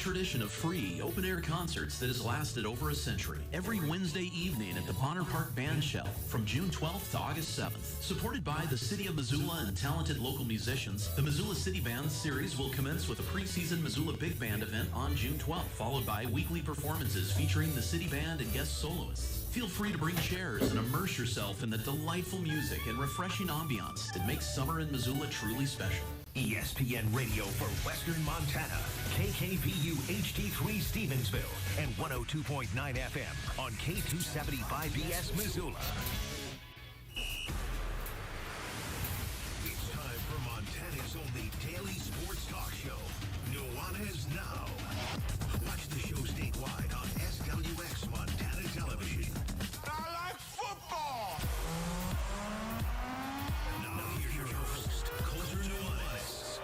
tradition of free, open-air concerts that has lasted over a century. Every Wednesday evening at the Bonner Park Band Shell from June 12th to August 7th. Supported by the City of Missoula and talented local musicians, the Missoula City Band Series will commence with a preseason Missoula Big Band event on June 12th, followed by weekly performances featuring the City Band and guest soloists. Feel free to bring chairs and immerse yourself in the delightful music and refreshing ambiance that makes summer in Missoula truly special. ESPN Radio for Western Montana, KKVU HD3 Stevensville, and 102.9 FM on K275BS Missoula. It's time for Montana's only daily sports talk show, Nuanez Now. Watch the show statewide on SWX Montana Television. I like football! Now here's your host, Colter Nuanez.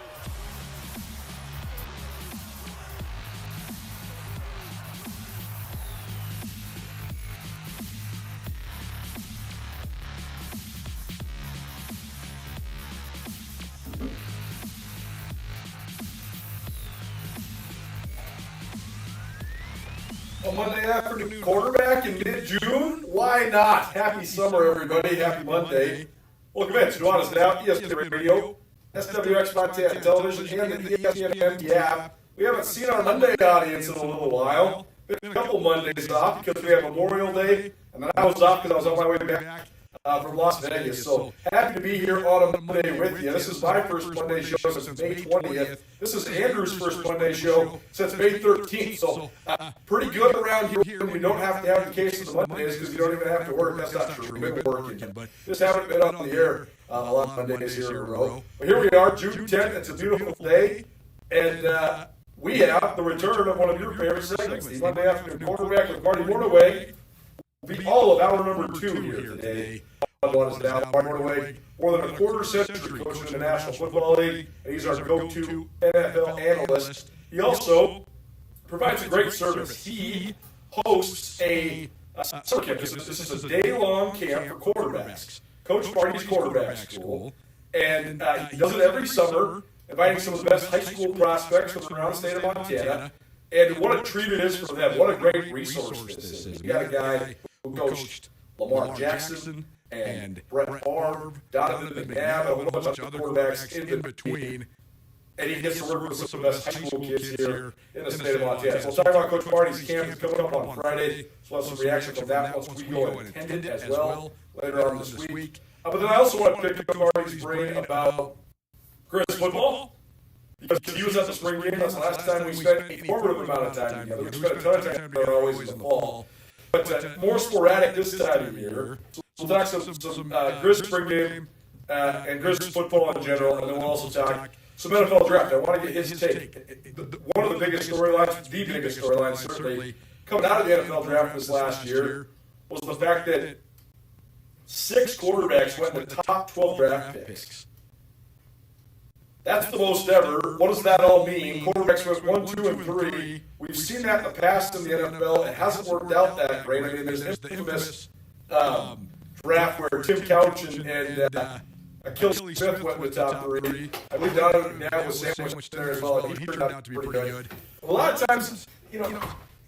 A Monday afternoon quarterback in mid-June? Why not? Happy summer, everybody. Happy Monday. Welcome in to Nuanez Now, ESPN Radio, SWX Montana Television, and the ESPN app. We haven't seen our Monday audience in a little while. Been a couple Mondays off because we have Memorial Day, and then I was off because I was on my way back from Las Vegas. So happy to be here on a Monday with you. This is my first Monday show since May 20th. This is Andrew's first Monday show since May 13th. So pretty good around here. We don't have to have the cases of Mondays because you don't even have to work. That's not true. We've been working. But just haven't been on the air a lot of Mondays here in a row. But here we are, June 10th. It's a beautiful day. And we have the return of one of your favorite segments, the Monday afternoon quarterback with Marty Mornaway. Will be all of hour number 2 here today. Nuanez Now, Marty Mornaway, more than a quarter century coaching in the National Football League, and he's our go-to NFL analyst. He also provides a great service. He hosts a summer camp. This is a day-long camp for quarterbacks. Coach Marty's quarterback school, and he does it every summer, inviting some of the best high school prospects from around the state of Montana. And what a treat it is for them. What a great resource this is. We got a guy who coached Lamar Jackson and Brett Favre, Donovan McNabb, and a whole bunch of other quarterbacks in between. And he gets to work with some of the best high school kids here in the state of Montana. So we'll talk about Coach Marty's camp. It's coming up on Friday. So we'll have some reaction from that once we go and attend it as well later on this week. But then I also want to pick Coach Marty's brain about Chris football. Because he was at the spring game. That's the last time we spent a formative amount of time together. We spent a ton of time together always in the fall. But more sporadic this time of year. So we'll talk some Grizz spring game and Grizz football in general, and then we'll also talk some NFL draft. I want to get his take. One of the biggest storylines, the biggest storyline certainly, coming out of the NFL draft this last year was the fact that 6 quarterbacks went in the top 12 draft picks. That's the most ever. What does that all mean? Quarterbacks went 1, 2, and 3. We've seen that in the past in the NFL. It hasn't worked out that great. I mean, there's an infamous draft where Tim Couch and Achilles Smith went in the top 3. I believe Donovan McNabb was sandwiched there as well, and he turned out to be pretty good. A lot of times,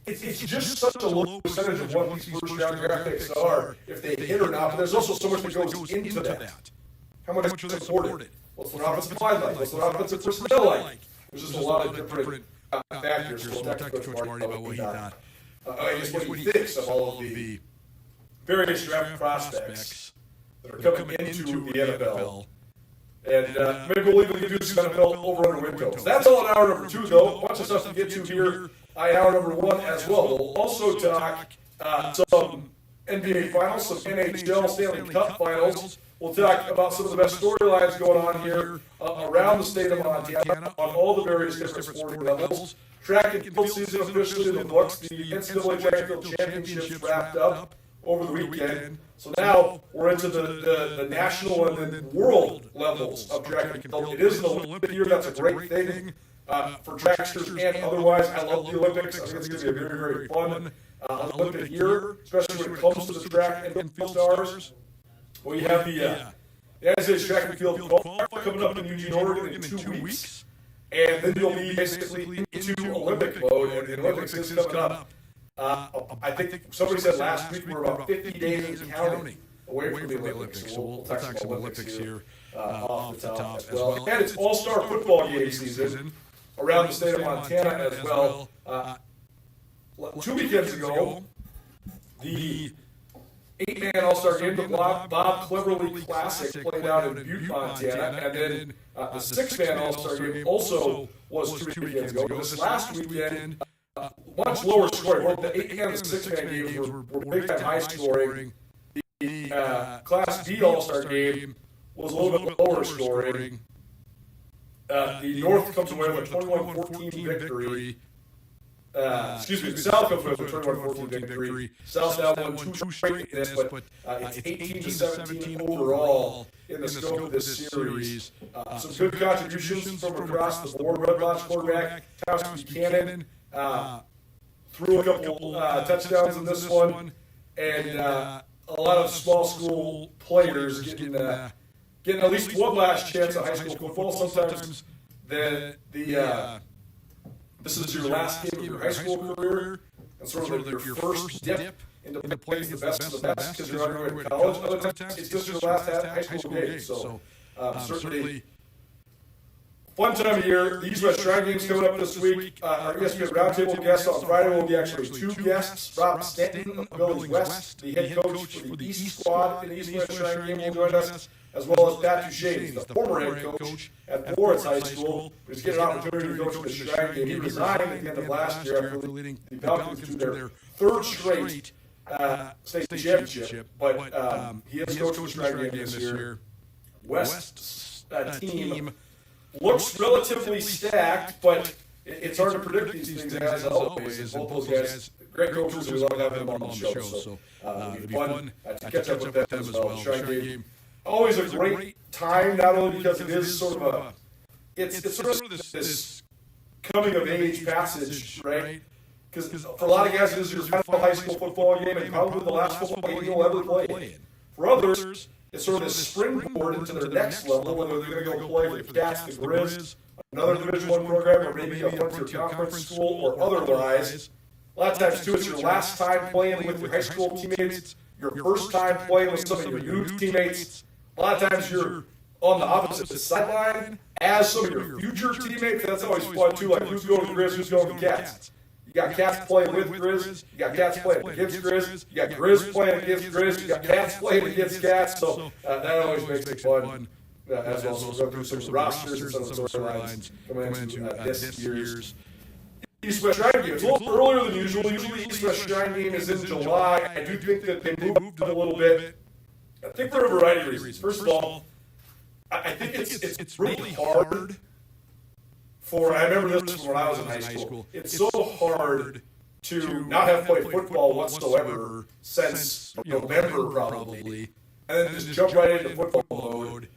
it's just such a low percentage of what these first-round draft picks are, if they hit or not. But there's also so much that goes into that. How much is supported? What's the offensive line like? What's the offensive personnel like? There's just a lot of different factors. So we'll talk to Coach Marty about what he thought. I guess what he thinks of all of the various draft prospects that are coming into the NFL. And maybe we'll even do some NFL over-under win totals. That's all in hour number 2, though. Bunch of stuff to get to here in hour number 1 as well. We'll also talk some NBA Finals, some NHL Stanley Cup Finals. We'll talk about some of the best storylines going on here around the state of Montana on all the various different sporting levels. Track and field season officially in the books. The NCAA Track and Field Championships wrapped up over the weekend. So now we're into the national and then world levels of track and field. It is an Olympic year. That's a great thing for tracksters and otherwise. I love the Olympics. I think it's going to be a very, very fun Olympic year, especially when it comes to the track and field stars. Well, you have the United States Track and Field qualifier coming up in Eugene, Oregon in 2 weeks. and then you'll be basically into Olympic mode, and the Olympics is coming up. I think somebody said last week we're about 50 days and counting away from the Olympics. So we'll talk some Olympics here off the top as well. And it's all-star football game season around the state of Montana as well. 2 weekends ago, the 8-man All-Star Game, the Bob Cleverly Classic, played out in Butte, Montana, and then the 6-man All-Star Game also was 2 weekends ago. This last weekend, much lower scoring. Both the 8-man and the 6-man games were big-time high scoring. The Class B All-Star Game was a little bit lower scoring. The North comes away with a 21-14 victory. The South comes away with a 21-14 victory. South now won 2 straight in this, but it's 18-17 overall in the scope of this series. Some good contributions from across the board. Red Lodge quarterback Thomas Buchanan threw a couple touchdowns in this one, and a lot of small school players getting at least one last chance at high school football. Sometimes this is your last game of your high school career, and sort of your first dip into playing the best of the best because you're not going to college. Other times, it's just your last high school game. So certainly fun time of year. The East West Shrine Game's coming up this week. Our ESPN Roundtable guest on Friday will be actually 2 guests. Rob Stanton of Village West, the head coach for the East Squad in the East West Shrine Game, will join us, as well as Pat Duchesne, the former head coach at Florence High School, who's getting an opportunity to coach the Shrine Game. He resigned at the end of last year after leading the Falcons to their 3rd straight state championship, but he has coached the Shrine Game this year. West's team looks relatively stacked, but it's hard to predict these things as always. And both those guys, great coaches, we love having them on the show. So it'll be fun to catch up with them as well. The Shrine Game, always a great time, not only because it is sort of it's sort of this coming of age passage, right? Because for a lot of guys, it is your final high school football game and probably the last football game you'll ever play in. For others, it's sort of this springboard into their next level, whether they're going to go play for the Cats, the Grizz, another Division I program, or maybe a Frontier Conference school, or otherwise. A lot of times, too, it's your last time playing with your high school teammates, your first time playing with some of your new teammates. A lot of times, you're on the opposite sideline as some of your future teammates. That's always fun, too, like who's going to Grizz, who's going to Cats. You got Cats playing with Grizz, you got Cats playing against Grizz, you got Grizz playing against Grizz, you got Cats playing against Cats, so that always makes it fun as well. So we'll go through some rosters and some storylines coming into this year's East West Shrine Game. It's a little earlier than usual. Usually East West Shrine Game is in July. I do think that they moved it a little bit. I think for a variety of reasons. First of all, I think it's really hard. I remember this from when I was in high school. It's so hard to not have played football whatsoever since November probably, and then just jump right into football mode.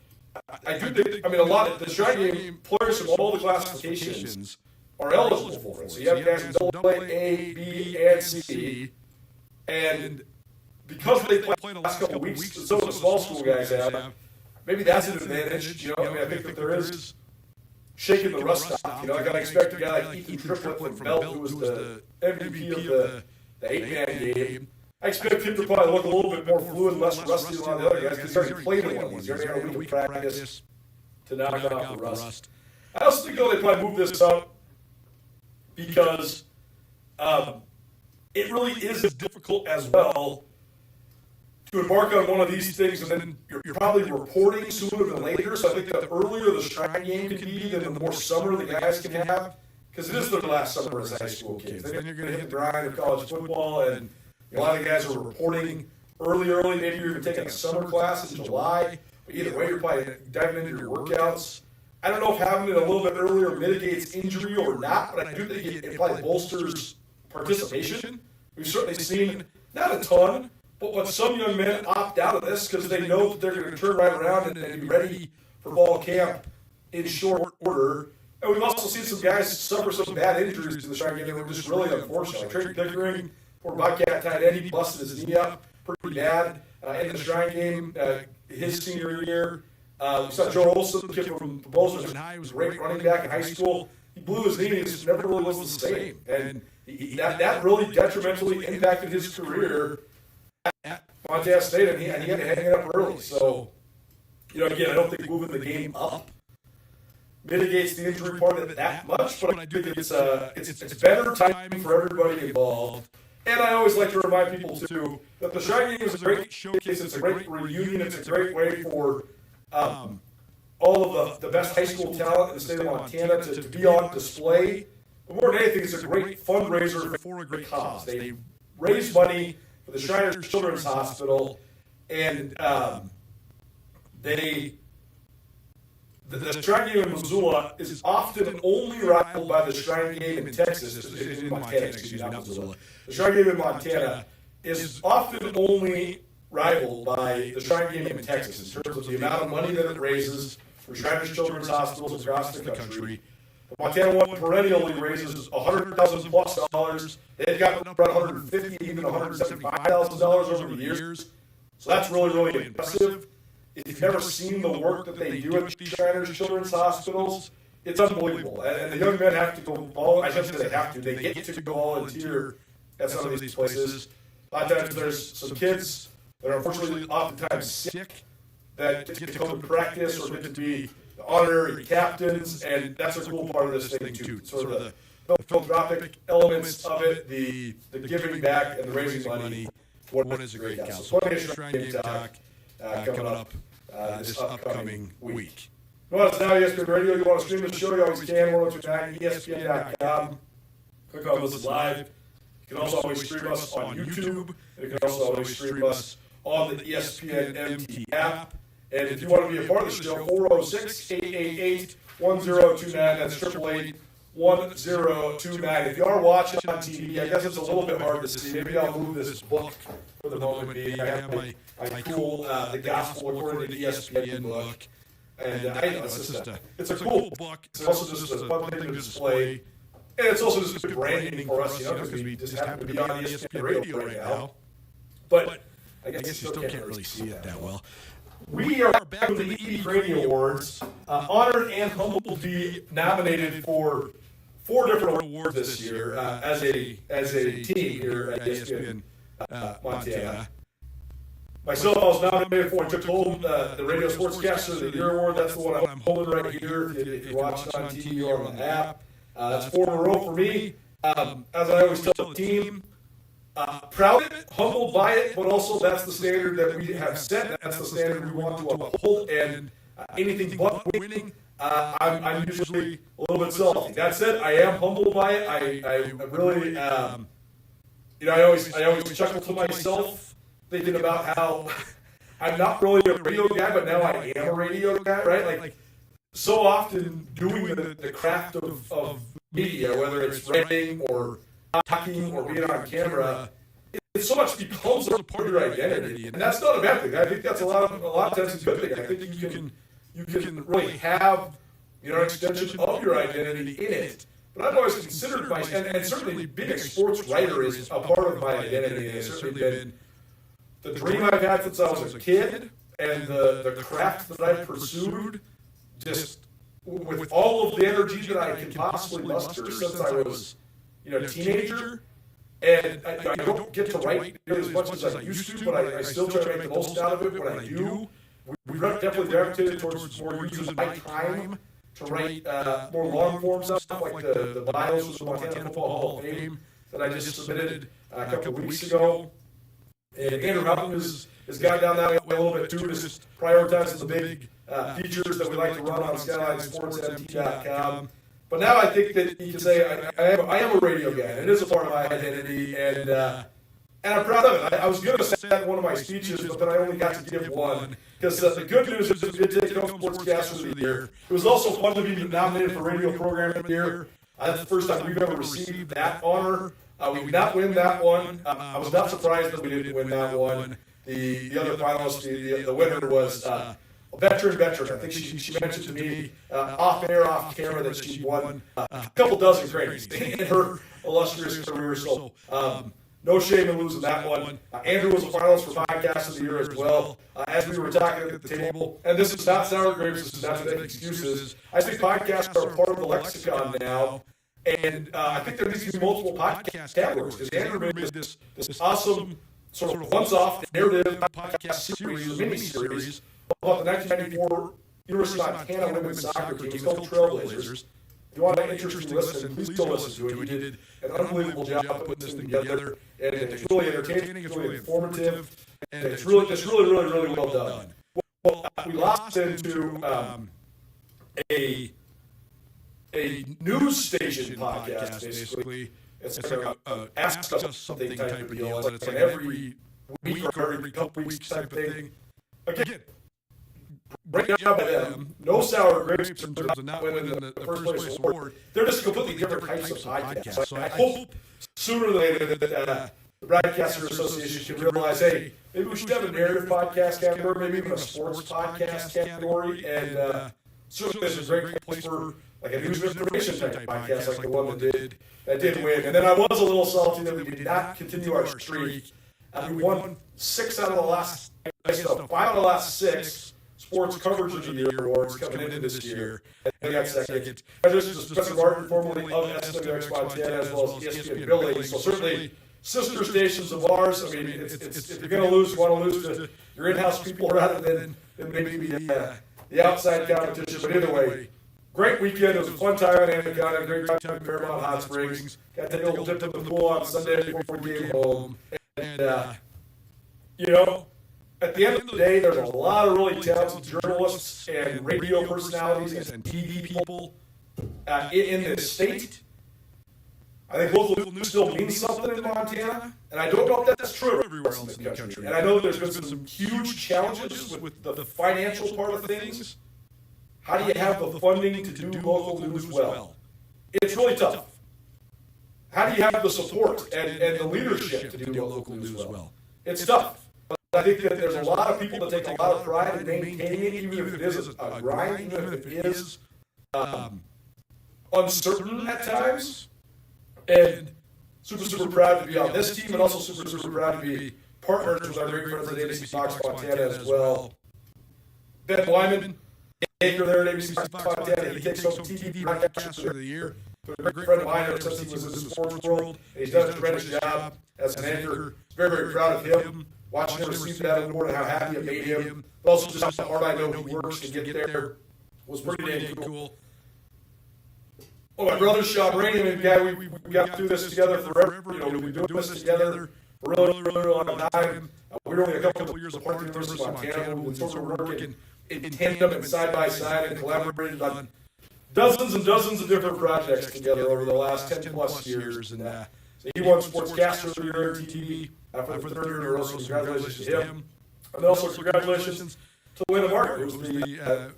I do think, a lot of the Shrine Game players from all the classifications are eligible for it. So you have guys in AA, A, B, and C, and because they play the last couple of weeks, some of the small school guys have, maybe that's an advantage. I think that there is shaking the rust off. I gotta expect a guy like Ethan Triplett from Belt, who was the MVP of the 8-man game. I expect him to probably look a little bit more fluid, less rusty than a lot of the other guys because he's already played in one of these. He's already had a week of practice to knock out the rust. I also think they probably move this up because it really is difficult as well to embark on one of these things, and then you're probably reporting sooner than later. So I think the earlier the Shrine Game can be, then the more summer the guys can have, because it is their last summer as high school kids. Then you're going to hit the grind of college football, and a lot of guys are reporting early. Maybe you're even taking a summer class in July. But either way, you're probably diving into your workouts. I don't know if having it a little bit earlier mitigates injury or not, but I do think it probably bolsters participation. We've certainly seen, not a ton, but some young men opt out of this because they know that they're going to turn right around and be ready for fall camp in short order. And we've also seen some guys suffer some bad injuries to the Shrine Game that were just really unfortunate. Like Trey Pickering, poor Bobcat tight end, he busted his knee up pretty bad in the Shrine Game his senior year. We saw Joe Olson, the kid from the Bozeman High, who was a great running back in high school. He blew his knee and he never really was the same. And that really detrimentally impacted his career at Montana State, and he had to hang it up early. So, again, I don't think moving the game up mitigates the injury part of it that much, but I think it's better timing for everybody involved. And I always like to remind people, too, that the Shrine Game is a great showcase. It's a great reunion. It's a great way for all of the best high school talent in the state of Montana to be on display. But more than anything, it's a great fundraiser for a great cause. They raise money for the Shriners Children's Hospital, and the Shrine Game in Missoula is often only rivaled by the Shrine Game in Texas, in Montana, excuse me, not Missoula. The Shrine Game in Montana is often only rivaled by the Shrine Game in Texas in terms of the amount of money that it raises for Shriners Children's Hospitals across the country. The Montana one perennially raises $100,000 plus dollars. They've gotten around $150,000, even $175,000 over the years. So that's really, really impressive. If you've never seen the work that they do at Shriners Children's Hospitals, it's unbelievable. And the young men have to go, I shouldn't say they have to, they get to go volunteer at some of these places. A lot of times there's some kids that are unfortunately oftentimes sick that get to come to practice or get to be the honorary captains, and that's a cool part of this thing too. Sort of the philanthropic elements of it, the giving back and the raising money. What is a great cause. So plenty of Shrine Game talk coming up this upcoming week. Nuanez now ESPN Radio. You want to stream the show, you always can. 1029 ESPN.com. Click on Listen Live. You can also always stream us on YouTube. You can also always stream us on the ESPN MT app. And if you want to be a part of the show, 406-888-1029. That's 888-1029. If you are watching on TV, I guess it's a little bit hard to see. Maybe I'll move this book for the moment being. I have my cool The Gospel According to ESPN book. And I know it's a cool book. It's also just a fun thing to display. And it's also just good branding for us, because we just happen to be on ESPN Radio right now. But I guess you still can't really see it that well. We are back with the ED Radio Awards. Honored and humbled to be nominated for 4 different awards this year as a team here at ESPN Montana. Myself, I was nominated for and took home the Radio Sportscaster of the Year Award. That's the one I'm holding right here. If you're watching on TV or on the app, that's 4 in a row for me. As I always tell the team, proud of it, humbled by it, but also that's the standard that we have set. That's the standard we want to uphold. And anything but winning, I'm usually a little bit salty. That said, I am humbled by it. I really, I always chuckle to myself thinking about how I'm not really a radio guy, but now I am a radio guy, right? Like so often doing the craft of media, whether it's writing or talking or being on camera, it so much becomes a part of your identity, and that's not a bad thing. I think that's a lot of times a good thing. I think you can really have an extension of your identity in it. But I've always considered and certainly being a sports writer is a part of my identity, and it's certainly been the dream I've had since I was a kid, and the craft that I've pursued, just with all of the energy that I can possibly muster since I was a teenager. And I don't get to write as much as I used to, but I still try to make the most out of it when I do. We've definitely gravitated towards more use of my time to write more long-form stuff, like the bios for the Montana Football Hall of Fame that I just submitted a couple of weeks ago. And Andrew Houghton has gone down that way a little bit too, just prioritizing the big features that we like to run on SkylineSportsMT.com. But now I think that you can say I am a radio guy, and it is a part of my identity, and I'm proud of it. I was going to say that in one of my speeches, but then I only got to give one, because the good news is we did take home Sportscaster of the Year. It was also fun to be nominated for Radio Program of the Year. That's the first time we've ever received that honor. We did not win that one. I was not surprised that we didn't win that one. The other finalist, the winner was a veteran. I think she mentioned to me off camera, that she won a couple dozen cranes in her illustrious career. So no shame in losing that one. Andrew was a finalist for Podcast of the Year as well. As we were talking at the table, and this is not sour grapes, this is not to make excuses. I think podcasts are part of the lexicon now, and I think there needs to be multiple podcast categories, because Andrew made this awesome sort of once-off narrative podcast series, or mini-series, about the 1994 University of Montana women's soccer team. It's called Trailblazers. If you want an interesting listen, please go listen to it. He did an unbelievable job putting this thing together, and it's really entertaining, it's really informative, and it's really well done. Well, we lost into a news station podcast, basically. It's like a ask us something type of deal. It's like an every week or every couple weeks type of thing. Again, great job by them. No sour grapes in terms of not winning the first place award. They're just completely different types of podcasts. So I hope sooner or later that the Broadcaster Association can realize, hey, maybe we should have a narrative podcast category, maybe even a sports podcast category, and certainly this is a great place for like a news information type podcast, like the one that did win. And then I was a little salty that we did not continue our streak. We won 5 out of the last 6 sports coverage of the year awards coming into this year. And we got second. This is Spencer Martin, formerly of SWX Montana, as well as ESPN Billy. So certainly sister stations of ours. I mean, if you're going to lose, you want to lose to your in-house people rather than maybe the outside competition. But either way, great weekend. It was a fun time in Anaconda, great time in Paramount Hot Springs. Got to take a little dip in the pool on Sunday before we came home. And, you know, at the end of the day, there's a lot of really talented journalists and radio personalities and TV people in this state. I think local news still means something in Montana, and I don't know if that's true everywhere else in the country. And I know there's been some huge challenges with the financial part of things. How do you have the funding to do local news well? It's really tough. How do you have the support and the leadership to do local news well? It's tough. I think that there's a lot of people that take a lot of pride in maintaining it, even if it is a grind, even if it is uncertain at times. And super proud to be on this team, and also super proud to be partners with our great friends at ABC Fox Montana as well. Ben Wyman, anchor there at ABC Fox Montana, he takes home TV Broadcaster of the Year. A great friend of mine since he was in the sports world, and he's done a tremendous job as an anchor. Very proud of him. Watching him receive that award and how happy it made him, but also just how hard I know he works to get there was pretty dang cool. Oh, my brother Sean Rainey, and guy, we got through this together forever. You know, we've been doing this together for a really long time. We were only a couple of years apart at the University of Montana. We've been sort of working in tandem and side by side and collaborated on dozens and dozens of different projects together over the last 10 plus years. And so he won Sportscaster of the Year at TTV for the third year in a row, so congratulations to him. And also congratulations to Lena Martin, who's the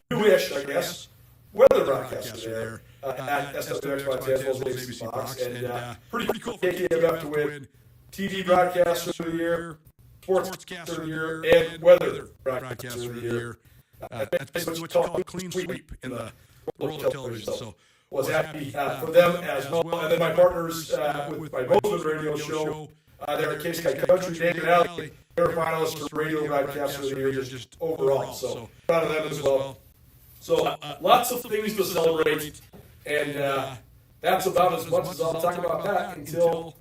newish, I guess, weather broadcaster there at SWX Montana as well as ABC Fox. And pretty cool for KKMF to win TV Broadcaster of the Year, Sportscaster of the Year, and Weather Broadcaster of the Year. That's what you call a clean sweep in the world of television. So was happy for them as well. And then my partners with my Bozeman radio show, they're at Case Country, David Alley. They're finalists for Radio Broadcaster of the Year just overall. So proud of them as well. So lots of things to celebrate, and that's about as much as I'll talk about that until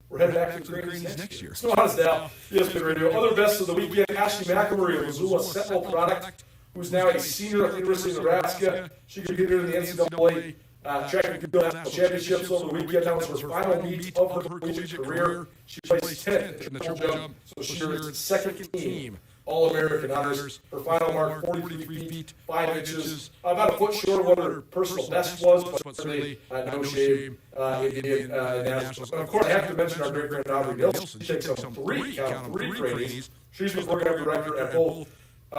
we're headed back to the Greens next year. So Nuanez now, ESPN Radio. Other best of the weekend, Ashley McElroy, a Missoula Sentinel product, who's now a senior at the University of Nebraska. She competed in the NCAA track and field national championships over the weekend. That was her final meet of her collegiate career. She placed 10th in the triple jump, so she earned second team All-American honors. Her final mark, 43 feet, 5 inches, about a foot short of what her personal best was, but certainly no shame in nationals. And of course, I have to mention our great friend Aubrey Nilsson. She takes home three trainees. She's the program director at both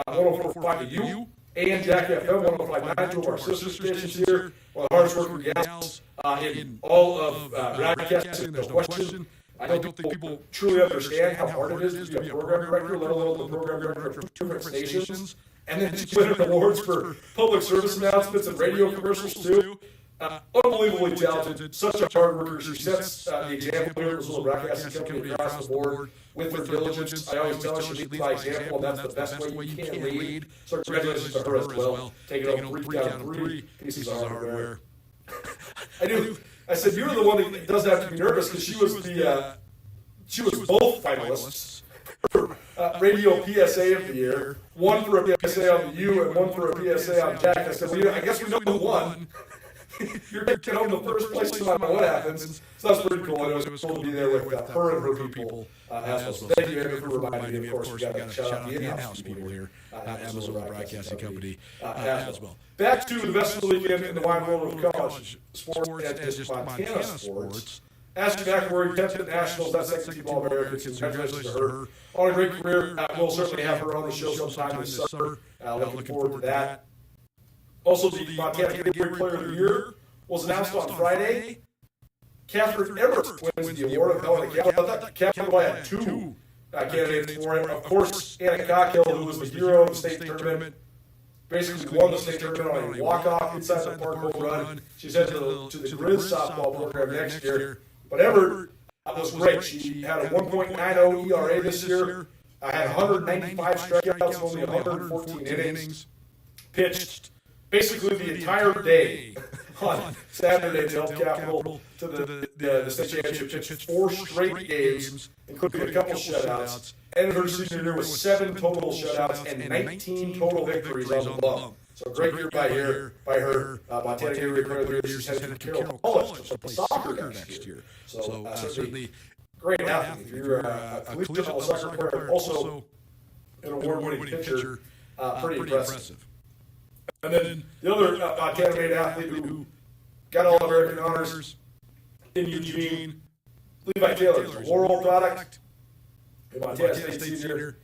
104.5 U and Jack FM 105.9, two of our sister stations here. One of the hardest working gals in all of broadcasting, there's no question. I don't think people truly understand how hard it is to be a program director, let alone the program director of two different stations. And then she winning awards for public service announcements and radio commercials too. Unbelievably talented, such a hard worker. She sets the example here at Missoula Broadcasting Company across the board with her diligence. I always tell her she leads by example, and that's the best way you can lead. So congratulations to her as well. Taking over 3 out of 3 pieces of hardware. I said, you're the one that doesn't have to be nervous because she was both finalists for Radio PSA of the Year. One for a PSA on the U and one for a PSA on Jack. I said, well, I guess we know who won. You're getting home the first place no matter what happens. So that's pretty cool. And it was cool to be there with her and her people as well. So thank you, Amy, for reminding me. Of course, we got to shout out the in-house people here at Missoula Broadcasting Company as well. Back to the best of the weekend in the wide world of college sports and just Montana sports. Ashton McElroy, 10th at Nationals, that's second team All-American. Congratulations to her on a great career. We'll certainly have her on the show sometime this summer. Looking forward to that. Also, the Montana Gatorade Player of the Year was announced on Friday. Catherine Everett wins the award. I thought Catherine had 2 candidates for it. Of course, Anna Cockhill, who was the hero of the state tournament, basically won the state tournament on a walk-off inside the park home run. She's headed to the Grizz softball program next year. But Everett was great. She had a 1.90 ERA this year. Had 195 strikeouts, only 114 innings. Pitched basically the entire day on Saturday at Health Capital to the state championship. Pitched 4 straight games, including a couple shutouts. Ended her senior year with 7 total shutouts and 19 total victories on the bump. So great year by her. Montana Gatorade Player of the Year. She's headed to Carroll College to play soccer next year. So certainly great athlete. If you're a collegiate level soccer player, also an award-winning pitcher, pretty impressive. And then the other Montana-made athlete who got All-American honors in Eugene, Levi Taylor, a Laurel product, a Montana State senior.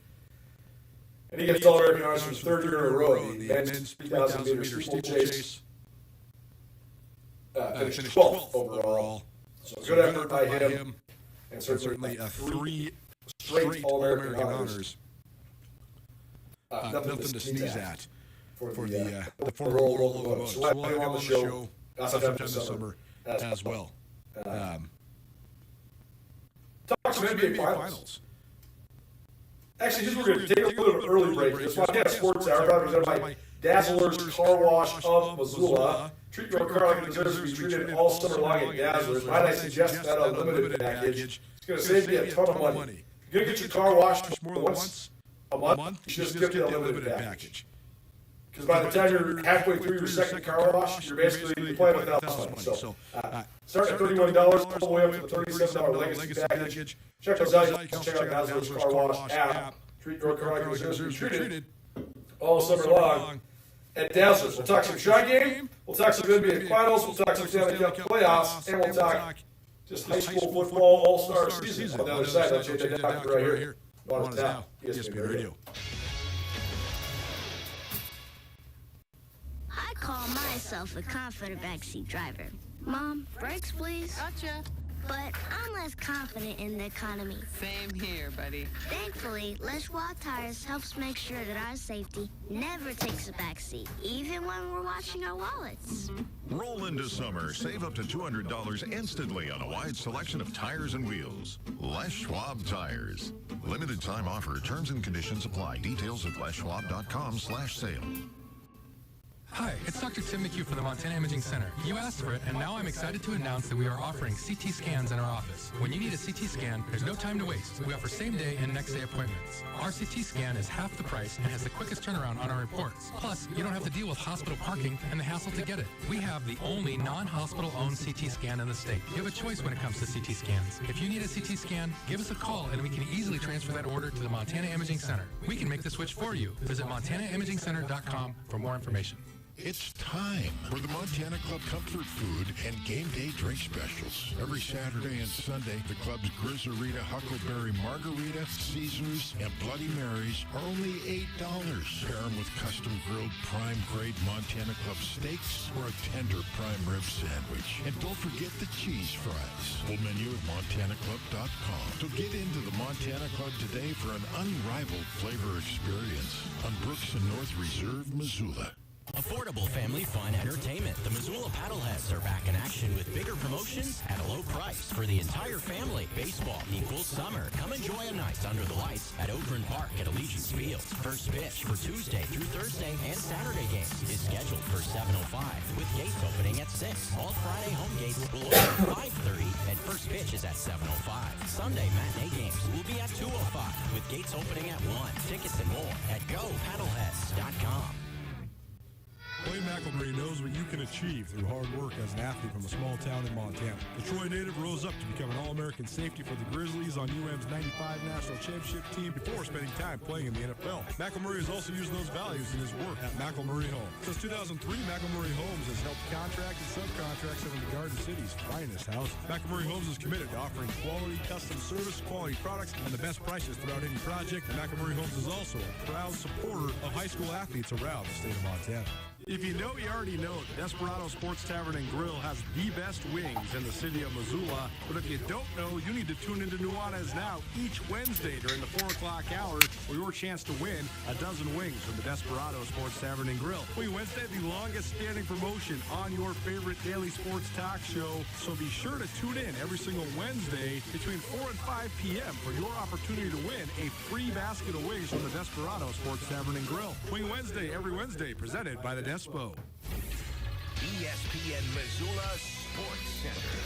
And he gets All-American honors for his 3rd year in a row. The men's 3,000-meter steeplechase finished 12th overall. So good effort by him. And certainly 3 straight All-American honors. Nothing to sneeze at for the former Laurel Lobo. So we'll have him on the show sometime this summer as well. Talk some NBA Finals. Actually, we're going to take a little bit of early break. This Montana Sports Hour, presented by Dazzler's Car Wash of Missoula. Treat your car like it deserves to be treated all summer long at Dazzler's. Might I suggest that unlimited package? It's going to save you a ton of money. If you're going to get your car washed more than once a month, you should just get the unlimited package. Because by the time you're halfway through your second car wash, you're basically playing without money. So start at $31 all the way up to the $37 legacy package. Check those out. Check out Dazzler's Car Wash app. Treat your car like it deserves to be treated all summer long at Dazzler's. We'll talk some shot game. We'll talk some NBA Finals. We'll talk some Stanley Cup playoffs. And we'll talk just high school football all-star season. On the other side, let's check that out right here. Nuanez Now, ESPN Radio. I call myself a confident backseat driver. Mom, brakes please. Gotcha. But I'm less confident in the economy. Same here, buddy. Thankfully, Les Schwab Tires helps make sure that our safety never takes a backseat, even when we're watching our wallets. Roll into summer. Save up to $200 instantly on a wide selection of tires and wheels. Les Schwab Tires. Limited time offer. Terms and conditions apply. Details at leschwab.com/sale. Hi, it's Dr. Tim McHugh from the Montana Imaging Center. You asked for it, and now I'm excited to announce that we are offering CT scans in our office. When you need a CT scan, there's no time to waste. We offer same-day and next-day appointments. Our CT scan is half the price and has the quickest turnaround on our reports. Plus, you don't have to deal with hospital parking and the hassle to get it. We have the only non-hospital-owned CT scan in the state. You have a choice when it comes to CT scans. If you need a CT scan, give us a call, and we can easily transfer that order to the Montana Imaging Center. We can make the switch for you. Visit MontanaImagingCenter.com for more information. It's time for the Montana Club Comfort Food and Game Day Drink Specials. Every Saturday and Sunday, the club's Grizzarita, Huckleberry Margarita, Caesars, and Bloody Marys are only $8. Pair them with custom grilled prime grade Montana Club steaks or a tender prime rib sandwich. And don't forget the cheese fries. Full menu at MontanaClub.com. So get into the Montana Club today for an unrivaled flavor experience on Brooks and North Reserve, Missoula. Affordable family fun entertainment. The Missoula Paddleheads are back in action with bigger promotions at a low price for the entire family. Baseball equals summer. Come enjoy a night under the lights at Oakland Park at Allegiance Field. First pitch for Tuesday through Thursday and Saturday games is scheduled for 7:05 with gates opening at 6. All Friday home gates will open at 5:30 and first pitch is at 7:05. Sunday matinee games will be at 2:05 with gates opening at 1. Tickets and more at GoPaddleheads.com. Wayne McElmurray knows what you can achieve through hard work as an athlete from a small town in Montana. The Troy native rose up to become an All-American safety for the Grizzlies on UM's 95 National Championship team before spending time playing in the NFL. McElmurray has also used those values in his work at McElmurray Homes. Since 2003, McElmurray Homes has helped contract and subcontract some of the Garden City's finest houses. McElmurray Homes is committed to offering quality custom service, quality products, and the best prices throughout any project. And McElmurray Homes is also a proud supporter of high school athletes around the state of Montana. If you know, you already know. Desperado Sports Tavern and Grill has the best wings in the city of Missoula. But if you don't know, you need to tune into Nuanez now each Wednesday during the 4 o'clock hour for your chance to win a dozen wings from the Desperado Sports Tavern and Grill. Wing Wednesday, the longest standing promotion on your favorite daily sports talk show. So be sure to tune in every single Wednesday between 4 and 5 p.m. for your opportunity to win a free basket of wings from the Desperado Sports Tavern and Grill. Wing Wednesday, every Wednesday, presented by the Despo. ESPN Missoula Sports Center.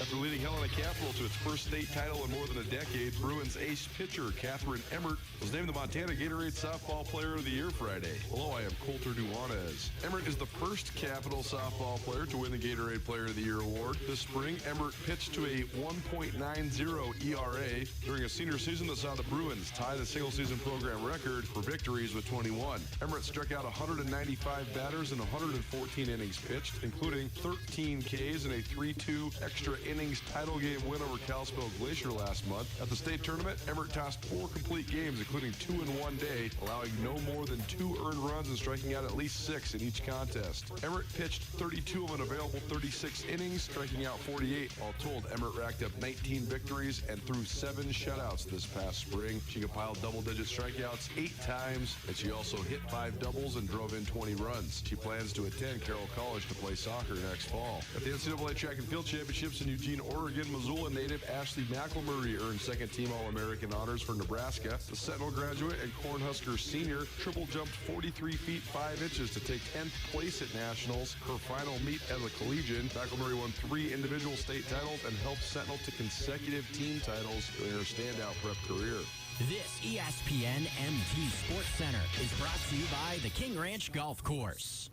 After leading Helena Capital to its first state title in more than a decade, Bruins ace pitcher Catherine Emmert was named the Montana Gatorade Softball Player of the Year Friday. Hello, I am Colter Nuanez. Emmert is the first Capital softball player to win the Gatorade Player of the Year award. This spring, Emmert pitched to a 1.90 ERA during a senior season that saw the Bruins tie the single-season program record for victories with 21. Emmert struck out 195 batters in 114 innings pitched, including 13 Ks and a 3-2 extra innings title game win over Kalispell Glacier last month. At the state tournament, Emmert tossed 4 complete games, including 2 in one day, allowing no more than 2 earned runs and striking out at least 6 in each contest. Emmert pitched 32 of an available 36 innings, striking out 48. All told, Emmert racked up 19 victories and threw 7 shutouts this past spring. She compiled double-digit strikeouts 8 times, and she also hit 5 doubles and drove in 20 runs. She plans to attend Carroll College to play soccer next fall. At the NCAA Track and Field Championships in Eugene, Oregon, Missoula native Ashley McElmurray earned second-team All-American honors for Nebraska. The Sentinel graduate and Cornhusker senior triple jumped 43 feet 5 inches to take 10th place at Nationals. Her final meet as a collegian, McElmurray won 3 individual state titles and helped Sentinel to consecutive team titles during her standout prep career. This ESPN MT Sports Center is brought to you by the King Ranch Golf Course.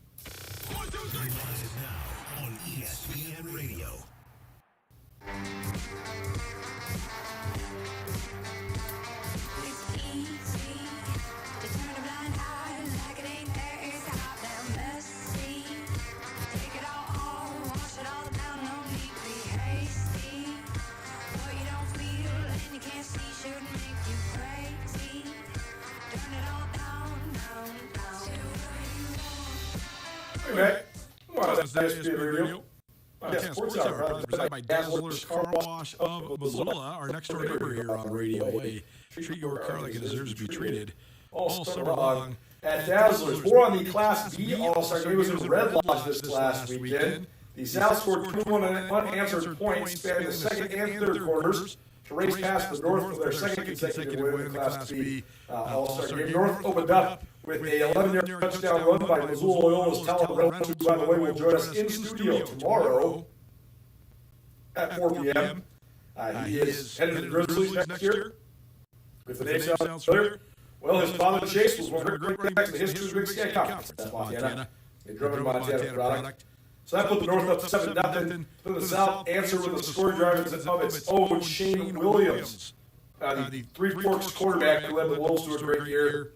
1, 2, 3. Is now on ESPN Radio. It's easy to turn a blind eye like it ain't there. It's out there messy. Take it all, wash it all down. No need to be hasty. What you don't feel and you can't see shouldn't make you crazy. Turn it all down, down, down. Hey, Matt. Well, that's ESPN Radio. Montana Sports Hour, proudly presented by Dazzler's Car Wash of Missoula, our next door neighbor here on Radio A. Treat your car like it deserves to be treated all summer long. At Dazzler's, more on the Class B All-Star game. It was in Red Lodge this last weekend. The South scored 21 unanswered points spanning the second and third quarters to race past the North for their second consecutive win in the Class B All-Star game. North opened up with a 11-yard touchdown run by Missoula Loyola's Talon Reynolds, who, by the way, will join us in studio tomorrow at 4 p.m. He is headed to the Grizzlies next year. If the name sounds familiar, well, his father Chase was one of the great running backs in the history of the Big Sky Conference at Montana. A Drummond, Montana product. So that put the North up 7-0. To the South, answer with a scoring drive of its own, Shane Williams, the Three Forks quarterback who led the Wolves to a great year.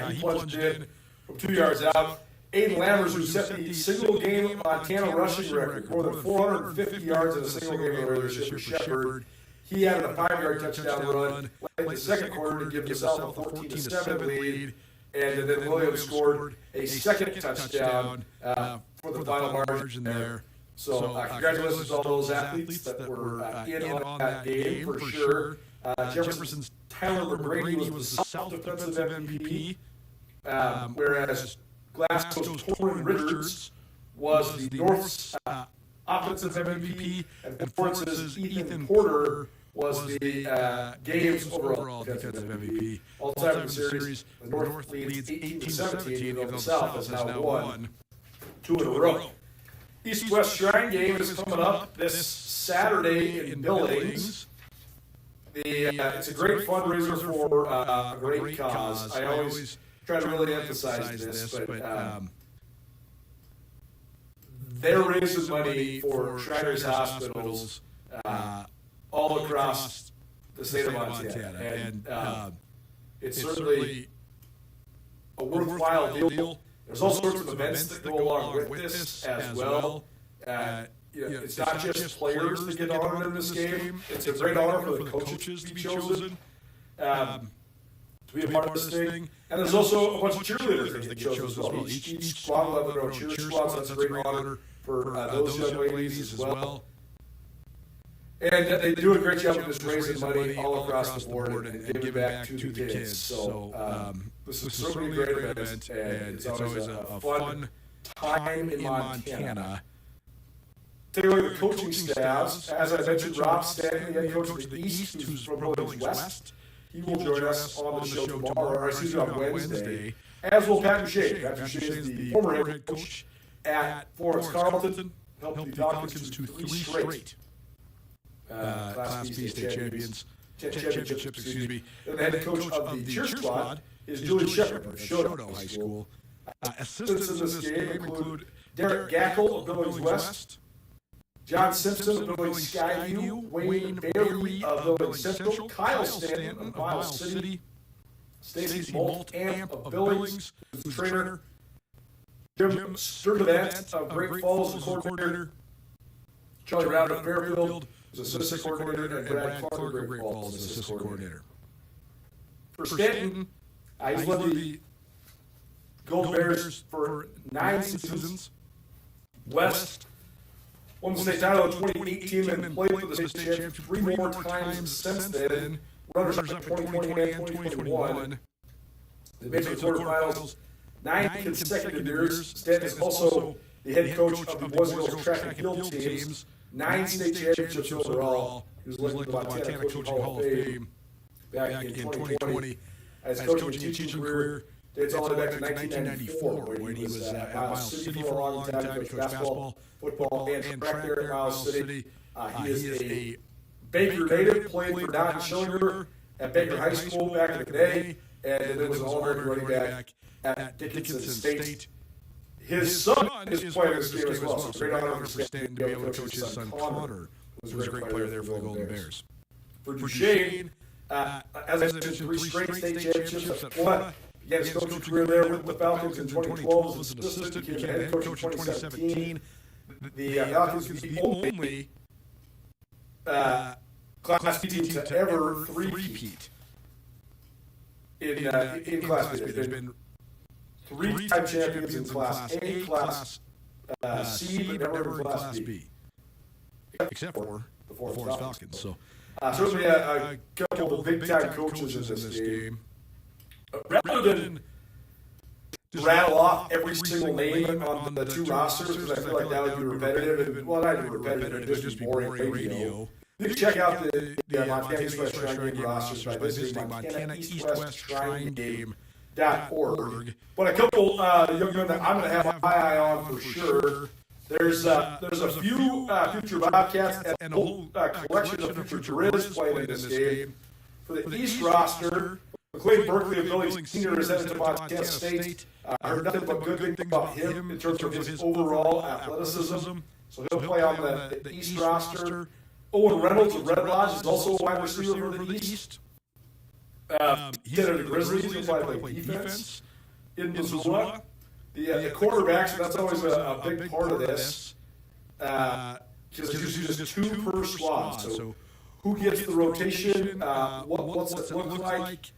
He plunged in from 2 yards out. Aiden Lammers, who set the single-game Montana rushing record, more than 450 yards in a single game earlier this year for Shepherd. He had a 5-yard touchdown run late in the second quarter to give the South a 14-7 lead. And then Williams scored a second touchdown for the final margin there. So congratulations to all those athletes that were in on that game for sure. Jefferson's Tyler McGrady was the South Defensive MVP, whereas Glasgow's Torrin Richards was the North's offensive MVP, and Florence's Ethan Porter was the game's overall defensive MVP. All-time in the series, the North leads 18-17, even though the South has now won 2 in a row. East-West Shrine game is coming up this Saturday in Billings. It's a great fundraiser for a great cause. I always try to really emphasize this, but they're raising money for Shriners Hospitals all across the state of Montana. And it's certainly a worthwhile deal. There's all sorts of events that go along with this as well. It's not just players that get honored in this game. It's a great honor for the coaches to be chosen to be a part of this thing. And there's also a bunch of cheerleaders that get chosen as well. Each squad will have their own cheer squad, so that's a great honor for those young ladies as well. And they do a great job of just raising money all across the board and giving back to the kids. So this is certainly a great event, and it's always a fun time in Montana. Take a look at the coaching staffs. As I mentioned, Rob Stanley, head coach of the East, who's from Billings West. He will join us on the show tomorrow, or excuse me, on Wednesday, as will Pat Boucher. Pat Boucher is the former head coach at Forest Carlton. Helped the Falcons to 3 straight Class B state championships, excuse me. And the head coach of the cheer squad is Julie Shepard of Shoto High School. Assistants in this game include Derek Gackel of Billings West, John Simpson of Billings Skyview, Wayne Bailey of Billings Central, Kyle Stanton of Miles City, Stacy Molt-Amp of Billings, who's the trainer, Jim Sturdivant of Great Falls, the coordinator, Charlie Round of Fairfield, who's assistant coordinator, and Brad Clark of Great Falls, is assistant coordinator. For Stanton, he's led the Gold Bears for 9 seasons. West won the state title in 2018 and played for the state championship 3 more times since then. Runners-up in 2020 and 2021. They made the quarterfinals 9 consecutive years. Stanton is also the head coach of the Boys and Girls Track and Field teams. 9 state championships overall. He was elected to the Montana Coaching Hall of Fame back in 2020. As coaching and teaching career dates all the way back to 1994, when he was at Miles City for a long time. He coached basketball, football, and track there at Miles City. He is a Baker native, played for Don Schillinger at Baker High School back in the day, and then was an All-American running back at Dickinson State. His son is playing this game as well, so great honor for Stanton to be able to coach his son Connor, who was a great player there for the Golden Bears. For Duchesne, as I mentioned, 3 straight state championships at Florida. He had his coaching career there with the Falcons in 2012 as an assistant, became head coach in 2017. The Falcons was the only Class B team to ever three-peat in Class B. There's been 3-time champions in Class A, Class C, but never in Class B, except for the Forest Falcons. So certainly a couple of big-time coaches in this game. Rather than rattle off every single name on the 2 rosters, because I feel like that would be repetitive, and, well, not even repetitive, it would just be boring radio. You can check out the Montana East-West Shrine Game rosters by visiting MontanaEastWestShrineGame.org. But a couple young men that I'm going to have my eye on for sure. There's a few future Bobcats and a whole collection of future Grizz playing in this game. For the East roster, McLean Berkeley of Billings Senior is headed to Montana State. I heard nothing but good things about him in terms of his overall athleticism. So he'll play on the East roster. Owen Reynolds of Red Lodge is also a wide receiver for the East. He's at the Grizzlies. He'll play defense in Missoula. The quarterbacks, that's always a big part of this. Because there's just 2 per squad. So who gets the rotation? What's it look like?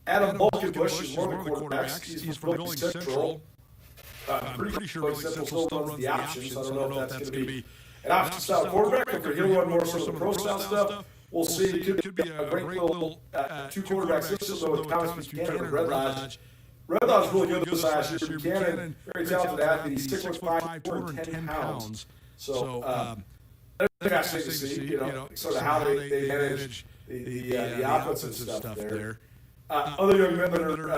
Adam Bulkenbush is one of the quarterbacks. He's from Billings Central. I'm pretty sure Billings Central still runs the option, so I don't know if that's going to be an option-style quarterback, or he'll run more some of the pro-style stuff. We'll see. It could be a great little 2 quarterback system, though, with Thomas Buchanan of Red Lodge Redlaw's really good this last year. Buchanan, very talented athlete. He's 6'5", 210 pounds. So, that's fascinating to see, sort of how they manage the offensive stuff there. Other young men that I'm going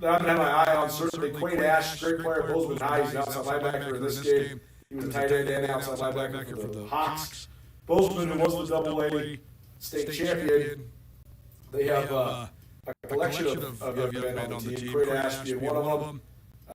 to have my eye on, certainly Quaid Ash, great player, Bozeman High. He's an outside linebacker in this game. He was a tight end and outside linebacker for the Hawks. Bozeman, who was the Double-A state champion, they have a collection of young men on the team. Quaid Ash being one of them.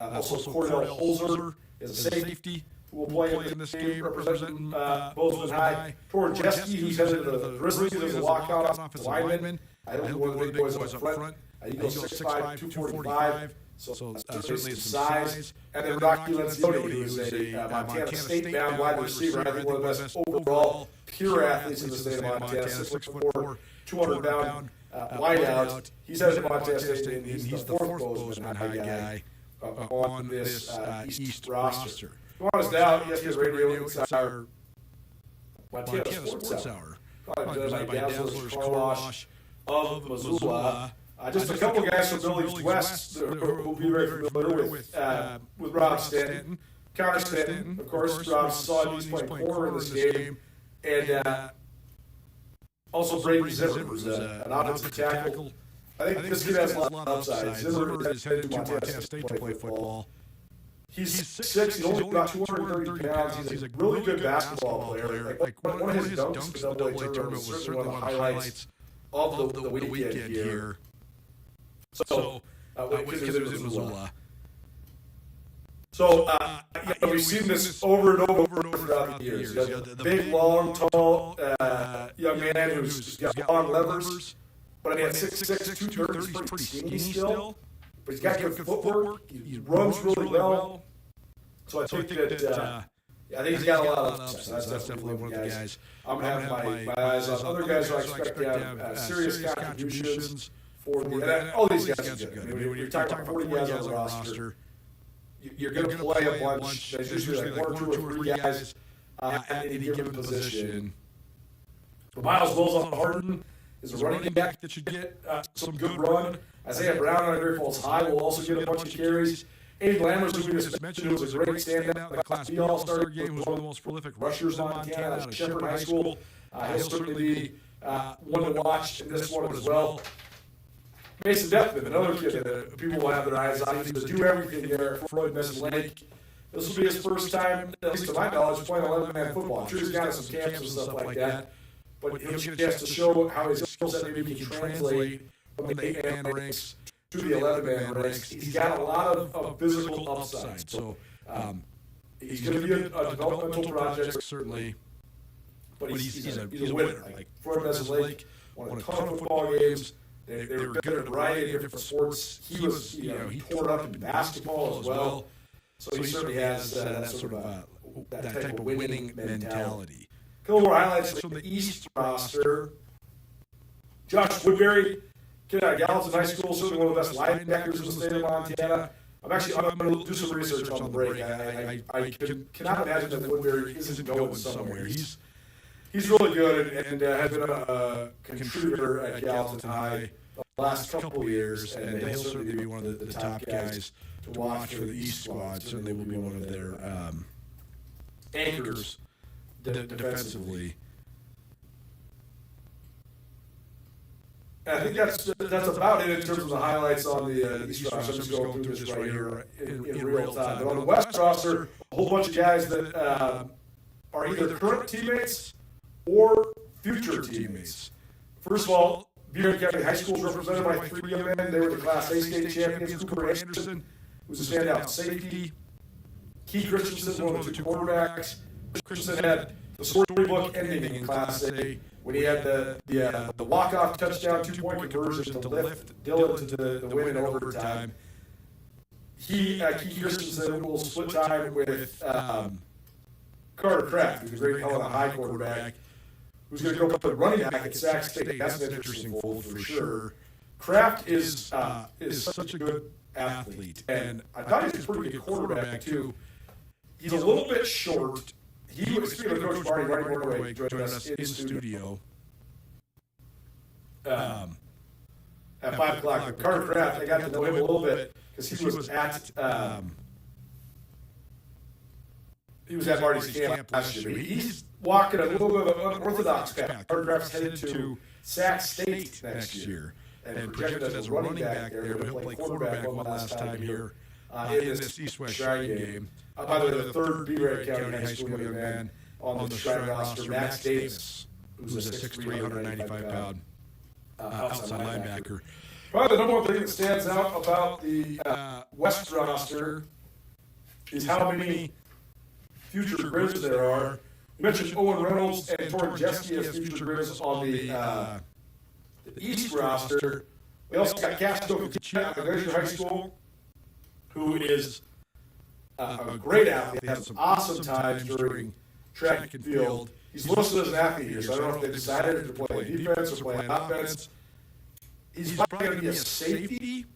Also, Cordell Holzer is a safety who will play in this game representing Bozeman High. Torjeski, who's headed to the Grizzlies as a walkout offensive lineman. I don't know one of the big boys up front. He goes 6'5", 245. So certainly some size. And then Rocky Lencioni, who is a Montana State-bound wide receiver. I think one of the best overall pure athletes in the state of Montana. 6'4", 200-pound wideout. He's headed to Montana State, and he's the fourth Bozeman High guy on this East roster. Nuanez now, ESPN Radio, it's our Montana Sports Hour. Probably done by Dazzler's Car Wash of Missoula. Just a couple guys from Village West who will be very familiar with Rob Stanton. Connor Stanton, of course. Rob saw he's playing corner in this game. And also Brady Zimmer, who's an offensive tackle. I think this kid has a lot of upside. Zimmer is headed to Montana State to play football. He's 6'6", he's only about 230 pounds. He's a really good basketball player. Like one of his dunks in the Double-A tournament was certainly one of the highlights of the weekend here. So, because it was in Missoula. So, we've seen this over and over throughout the years. You got the big, long, tall young man who's got long levers. But I mean, at 6'6", 230, he's pretty skinny still. But he's got good footwork. He runs really well. So I think that I think he's got a lot of upside. That's definitely one of the guys I'm going to have my eyes on. Other guys who I expect to have serious contributions for all these guys are good. I mean, when you're talking about 40 guys on the roster, you're going to play a bunch. There's usually like 1 or 2 or 3 guys at any given position. Miles Wilson-Harden is a running back that should get some good run. Isaiah Brown on Great Falls High will also get a bunch of carries. Aiden Lammers, who we just mentioned, was a great standout in the Class B All-Star game, was one of the most prolific rushers in Montana at Shepherd High School. He'll certainly be one to watch in this one as well. Mason Deppman, another kid that people will have their eyes on. He's going to do everything there at Floyd Messon Lake. This will be his first time, at least to my knowledge, playing 11-man football. I'm sure he's got some camps and stuff like that. But he'll get a chance to show how his skill set maybe can translate from the 8-man ranks to the 11-man ranks. He's got a lot of physical upside. So he's going to be a developmental project, certainly. But he's a winner. Like Floyd Messon Lake won a ton of football games. They were good at a variety of different sports. He was, he tore up in basketball as well. So he certainly has that sort of that type of winning mentality. A couple more highlights from the East roster. Josh Woodbury, kid out of Gallatin High School, certainly one of the best linebackers in the state of Montana. I'm going to do some research on the break. I cannot imagine that Woodbury isn't going somewhere. He's really good and has been a contributor at Gallatin High the last couple of years, and he'll certainly be one of the top guys to watch for the East squad. Certainly will be one of their anchors defensively. And I think that's about it in terms of the highlights on the East roster. I'm just going through this right here in real time. But on the West roster, a whole bunch of guys that are either current teammates or future teammates. First of all, Buchanan County High School is represented by 3 young men. They were the Class A state champions. Cooper Anderson, who's a standout safety. Keith Christensen, one of the 2 quarterbacks. Christensen had the storybook ending in Class A when he had the walk-off touchdown 2-point conversion to lift Dillon to the win in overtime. Keith Christensen will split time with Carter Kraft, who's a great Helena High quarterback, who's going to go up to the running back at Sac State. That's an interesting fold for sure. Kraft is such a good athlete, and I thought he was a pretty good quarterback too. He's a little bit short. He was, speaking of Coach Marty Mornaway, joining us in studio at 5 o'clock. Carter Kraft, I got to know him a little bit. because he was at Marty's camp last year. He's walking a little bit of an unorthodox path. Autographs headed to Sac State next year, and projected as a running back there. He'll play quarterback one last time here in this East-West Shrine game. By the way, the third B-Ray County High School young man on the Shrine roster, Max Davis, who's a 6'3", 195-pound outside linebacker. Probably the number one thing that stands out about the West roster is how many future Grizz there are. You mentioned Owen Reynolds and Torrin Jeske as future Grizz on the East roster. We also got Castro Cucina at Glacier High School, who is a great athlete, had some awesome times during track and field. He's listed as an athlete here, so I don't know if they decided if they're playing defense or playing offense. He's probably going to be a safety,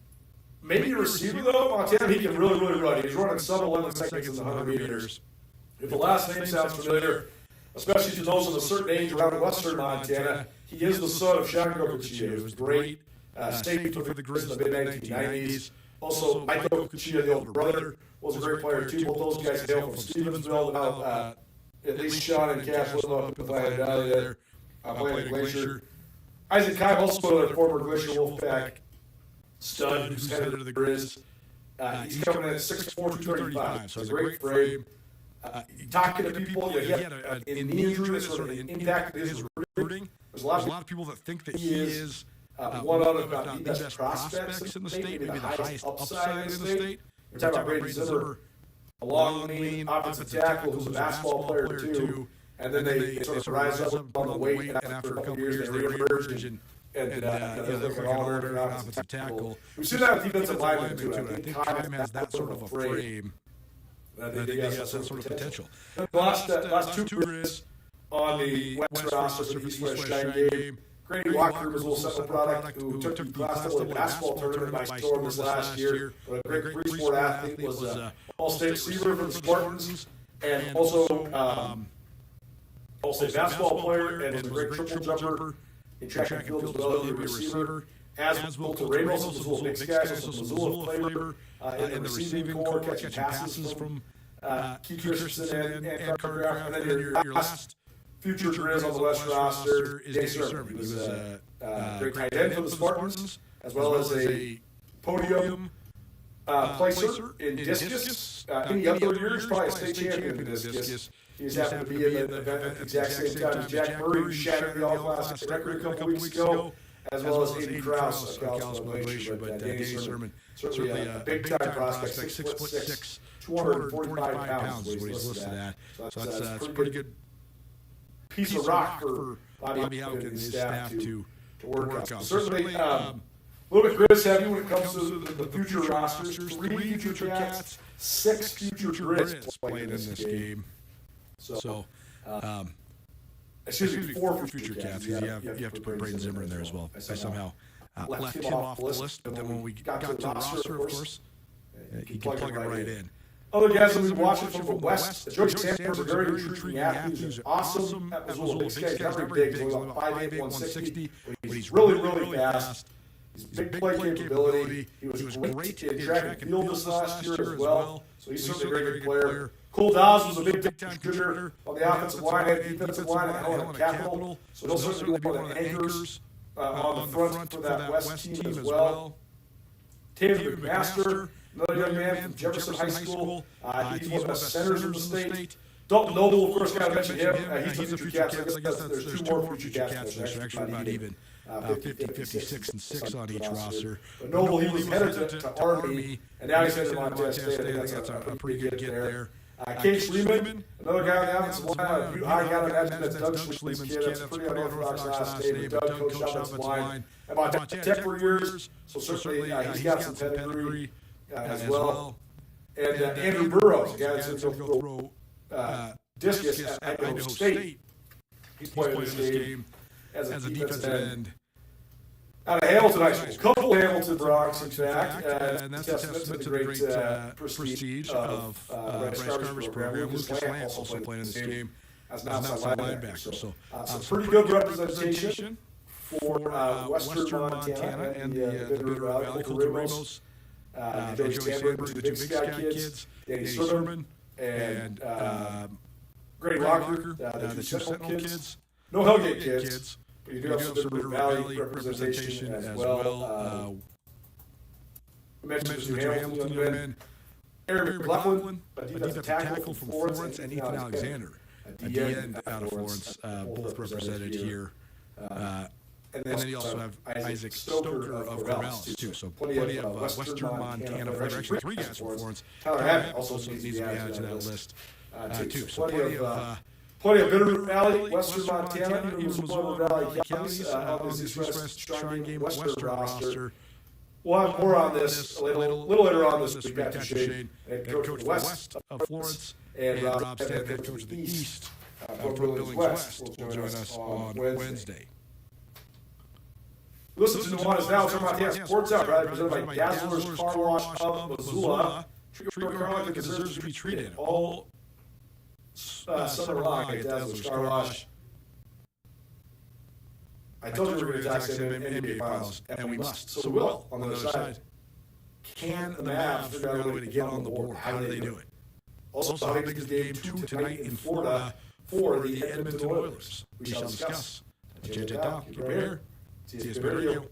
maybe a receiver, though. Montana, he can really, really run. He's running sub 11 seconds in the 100 meters. If the last name sounds familiar, especially to those of a certain age around western Montana, he is the son of Shango Cucina, who was great safety for the Grizz in the mid-1990s. Also, Michael Cucina, the older brother, was a great player, too. Both those guys hail from Stevensville. Now, at least Sean and Cash living up in the Valley Valley there, playing at Glacier. Isaac Kyle, also a former Glacier Wolfpack stud who's headed to the Grizz. He's coming in at 6'4", 235, so a great frame. Talking to people, he had an knee injury that sort of impacted his recruiting. There's a lot of people that think that he is one out of the best prospects in the state, maybe the highest upside in the state. We're talking about Brady Zimmer, a long, lean offensive tackle who's a basketball player too. And then they sort of rise up on the weight, and after a couple of years, they reemerge and they're like an all-American offensive tackle. We've seen that with defensive linemen too. I think Kyle has that sort of a frame. I think he has that sort of potential. The last two Grizz on the West roster for the East-West Shrine game. Grady Walker was a little Central product who took the Class AA basketball tournament by storm this last year. But a great three-sport athlete, was an all-state receiver for the Spartans, and also all-state basketball player, and was a great triple jumper in track and field as well. He was a receiver. As Will Ramos was a little big guy, so some Missoula flavor in the receiving core, catching passes from Keith Christensen and Carter Graff. And then your last future Grizz on the West roster is Jay Sermon. He was a great tight end for the Spartans, as well as a podium placer in discus. In the other years, probably a state champion in discus. He's happened to be in the event at the exact same time as Jack Murray, who shattered the All-Classic record a couple weeks ago, as well as Aiden Krause of California Glacier. But Danny Sermon, certainly a big-time prospect, 6'6", 245 pounds is what he's listed at. So that's a pretty good piece of rock for Bobby Houck and his staff to work on. Certainly a little bit Grizz heavy when it comes to the future rosters. 3 future Cats, 6 future Grizz playing in this game. So, excuse me, 4 future Cats, because you have to put Braden Zimmer in there as well. I somehow left him off the list, but then when we got to the roster, of course, he can plug it right in. Other guys that we've been watching from the West, George Sanford's a very intriguing athlete. He's awesome at Missoula. Big guy. He's not very big, he's only about 5'8", 160, but he's really, really fast. He's big play capability. He was great in track and field this last year as well, so he's certainly a very good player. Cole Dawes was a big contributor on the offensive line and defensive line at Helena Capital, so he'll certainly be one of the anchors on the front for that West team as well. Taylor McMaster, another young man from Jefferson High School. He's one of the best centers in the state. Dalton Noble, of course, got to mention him. He's a future Cats. I guess there's 2 more future Cats. There's actually about even 50, 56, and 6 on each roster. But Noble, he was headed to Army, and now he's headed to Montana State. I think that's a pretty good get there. Cade Schliemann, another guy on the offensive line. I got to imagine that's Doug Schlieman's kid. That's a pretty unorthodox last name. Doug coached offensive line at Montana Tech for years, so certainly he's got some pedigree as well. And Andrew Burrows, a guy that's going to throw discus at Idaho State. He's playing this game as a defensive end. Out of Hamilton High School. A couple Hamilton Bronx, in fact. And that's a testament to the great prestige of Bryce Carver's program. Lucas Lamp also played in this game as an outside linebacker. So some pretty good representation for Western Montana and the Bitter Valley. Colter Ramos Joey Sandberg, the Big Sky Kids, Danny Sermon, and Grady Locker, the two Sentinel kids. No Hellgate kids, but you do have some River Valley representation as well. We mentioned the New Hamilton young men. Aaron McLaughlin, a defensive tackle from Florence, and Ethan Alexander, a D-end out of Florence, both represented here. And then you also have Isaac Stoker of Corvallis, too. So plenty of Western Montana flavor. Actually, 3 guys from Florence. Tyler Hammett also needs to be added to that list, too. So plenty of Bitter Valley, Western Montana, even Missoula Valley counties on this East West Shrine Game Western roster. We'll have more on this a little later on this week. Matt Duchesne, head coach of the West of Florence, and Rob Stanton, head coach of the East from Billings West, will join us on Wednesday. Listen to Nuanez Now. Turn Montana Sports Out, presented by Dazzler's Car Wash of Missoula. Treat your car like it deserves to be treated. All summer long at Dazzler's Car Wash. I told you we were going to attack some NBA finals, and we must. So we will on the other side. Can the Mavs figure out a way to get on the board? How do they do it? Also, how big is game 2 tonight in Florida for the Edmonton Oilers? We shall discuss. Keep it here. CSB Radio.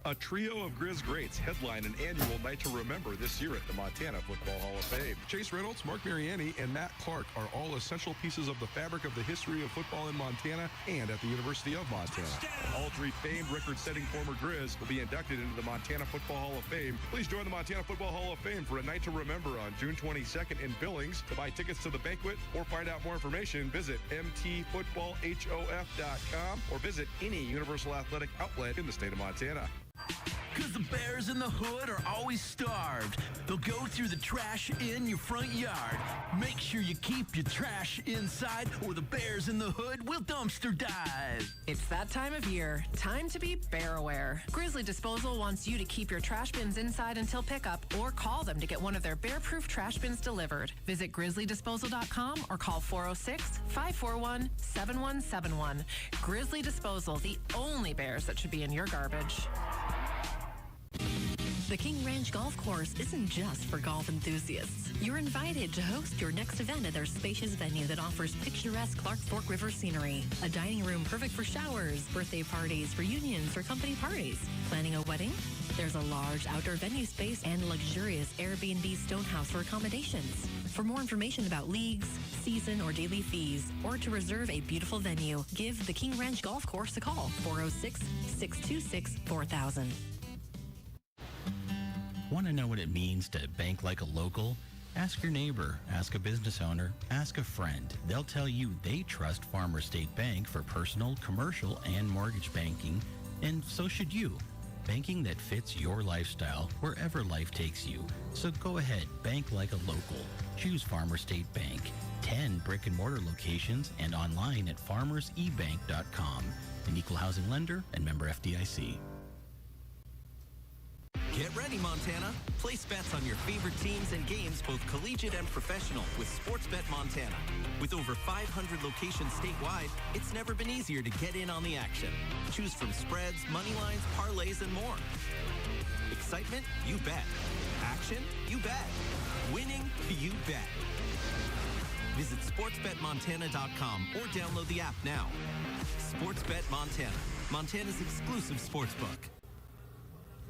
A trio of Grizz greats headline an annual Night to Remember this year at the Montana Football Hall of Fame. Chase Reynolds, Mark Mariani, and Matt Clark are all essential pieces of the fabric of the history of football in Montana and at the University of Montana. All 3 famed record-setting former Grizz will be inducted into the Montana Football Hall of Fame. Please join the Montana Football Hall of Fame for a Night to Remember on June 22nd in Billings. To buy tickets to the banquet or find out more information, visit mtfootballhof.com or visit any Universal Athletic outlet in the state of Montana. Because the bears in the hood are always starved. They'll go through the trash in your front yard. Make sure you keep your trash inside or the bears in the hood will dumpster dive. It's that time of year. Time to be bear aware. Grizzly Disposal wants you to keep your trash bins inside until pickup or call them to get one of their bear-proof trash bins delivered. Visit grizzlydisposal.com or call 406-541-7171. Grizzly Disposal, the only bears that should be in your garbage. The King Ranch Golf Course isn't just for golf enthusiasts. You're invited to host your next event at their spacious venue that offers picturesque Clark Fork River scenery. A dining room perfect for showers, birthday parties, reunions, or company parties. Planning a wedding? There's a large outdoor venue space and luxurious Airbnb Stonehouse for accommodations. For more information about leagues, season or daily fees, or to reserve a beautiful venue, give the King Ranch Golf Course a call, 406-626-4000. Want to know what it means to bank like a local? Ask your neighbor, ask a business owner, ask a friend. They'll tell you they trust Farmers State Bank for personal, commercial, and mortgage banking, and so should you. Banking that fits your lifestyle wherever life takes you. So go ahead, bank like a local. Choose Farmers State Bank. 10 brick and mortar locations and online at farmersebank.com. An equal housing lender and member FDIC. Get ready, Montana. Place bets on your favorite teams and games, both collegiate and professional, with Sportsbet Montana. With over 500 locations statewide, it's never been easier to get in on the action. Choose from spreads, money lines, parlays, and more. Excitement? You bet. Action? You bet. Winning? You bet. Visit sportsbetmontana.com or download the app now. Sportsbet Montana, Montana's exclusive sportsbook.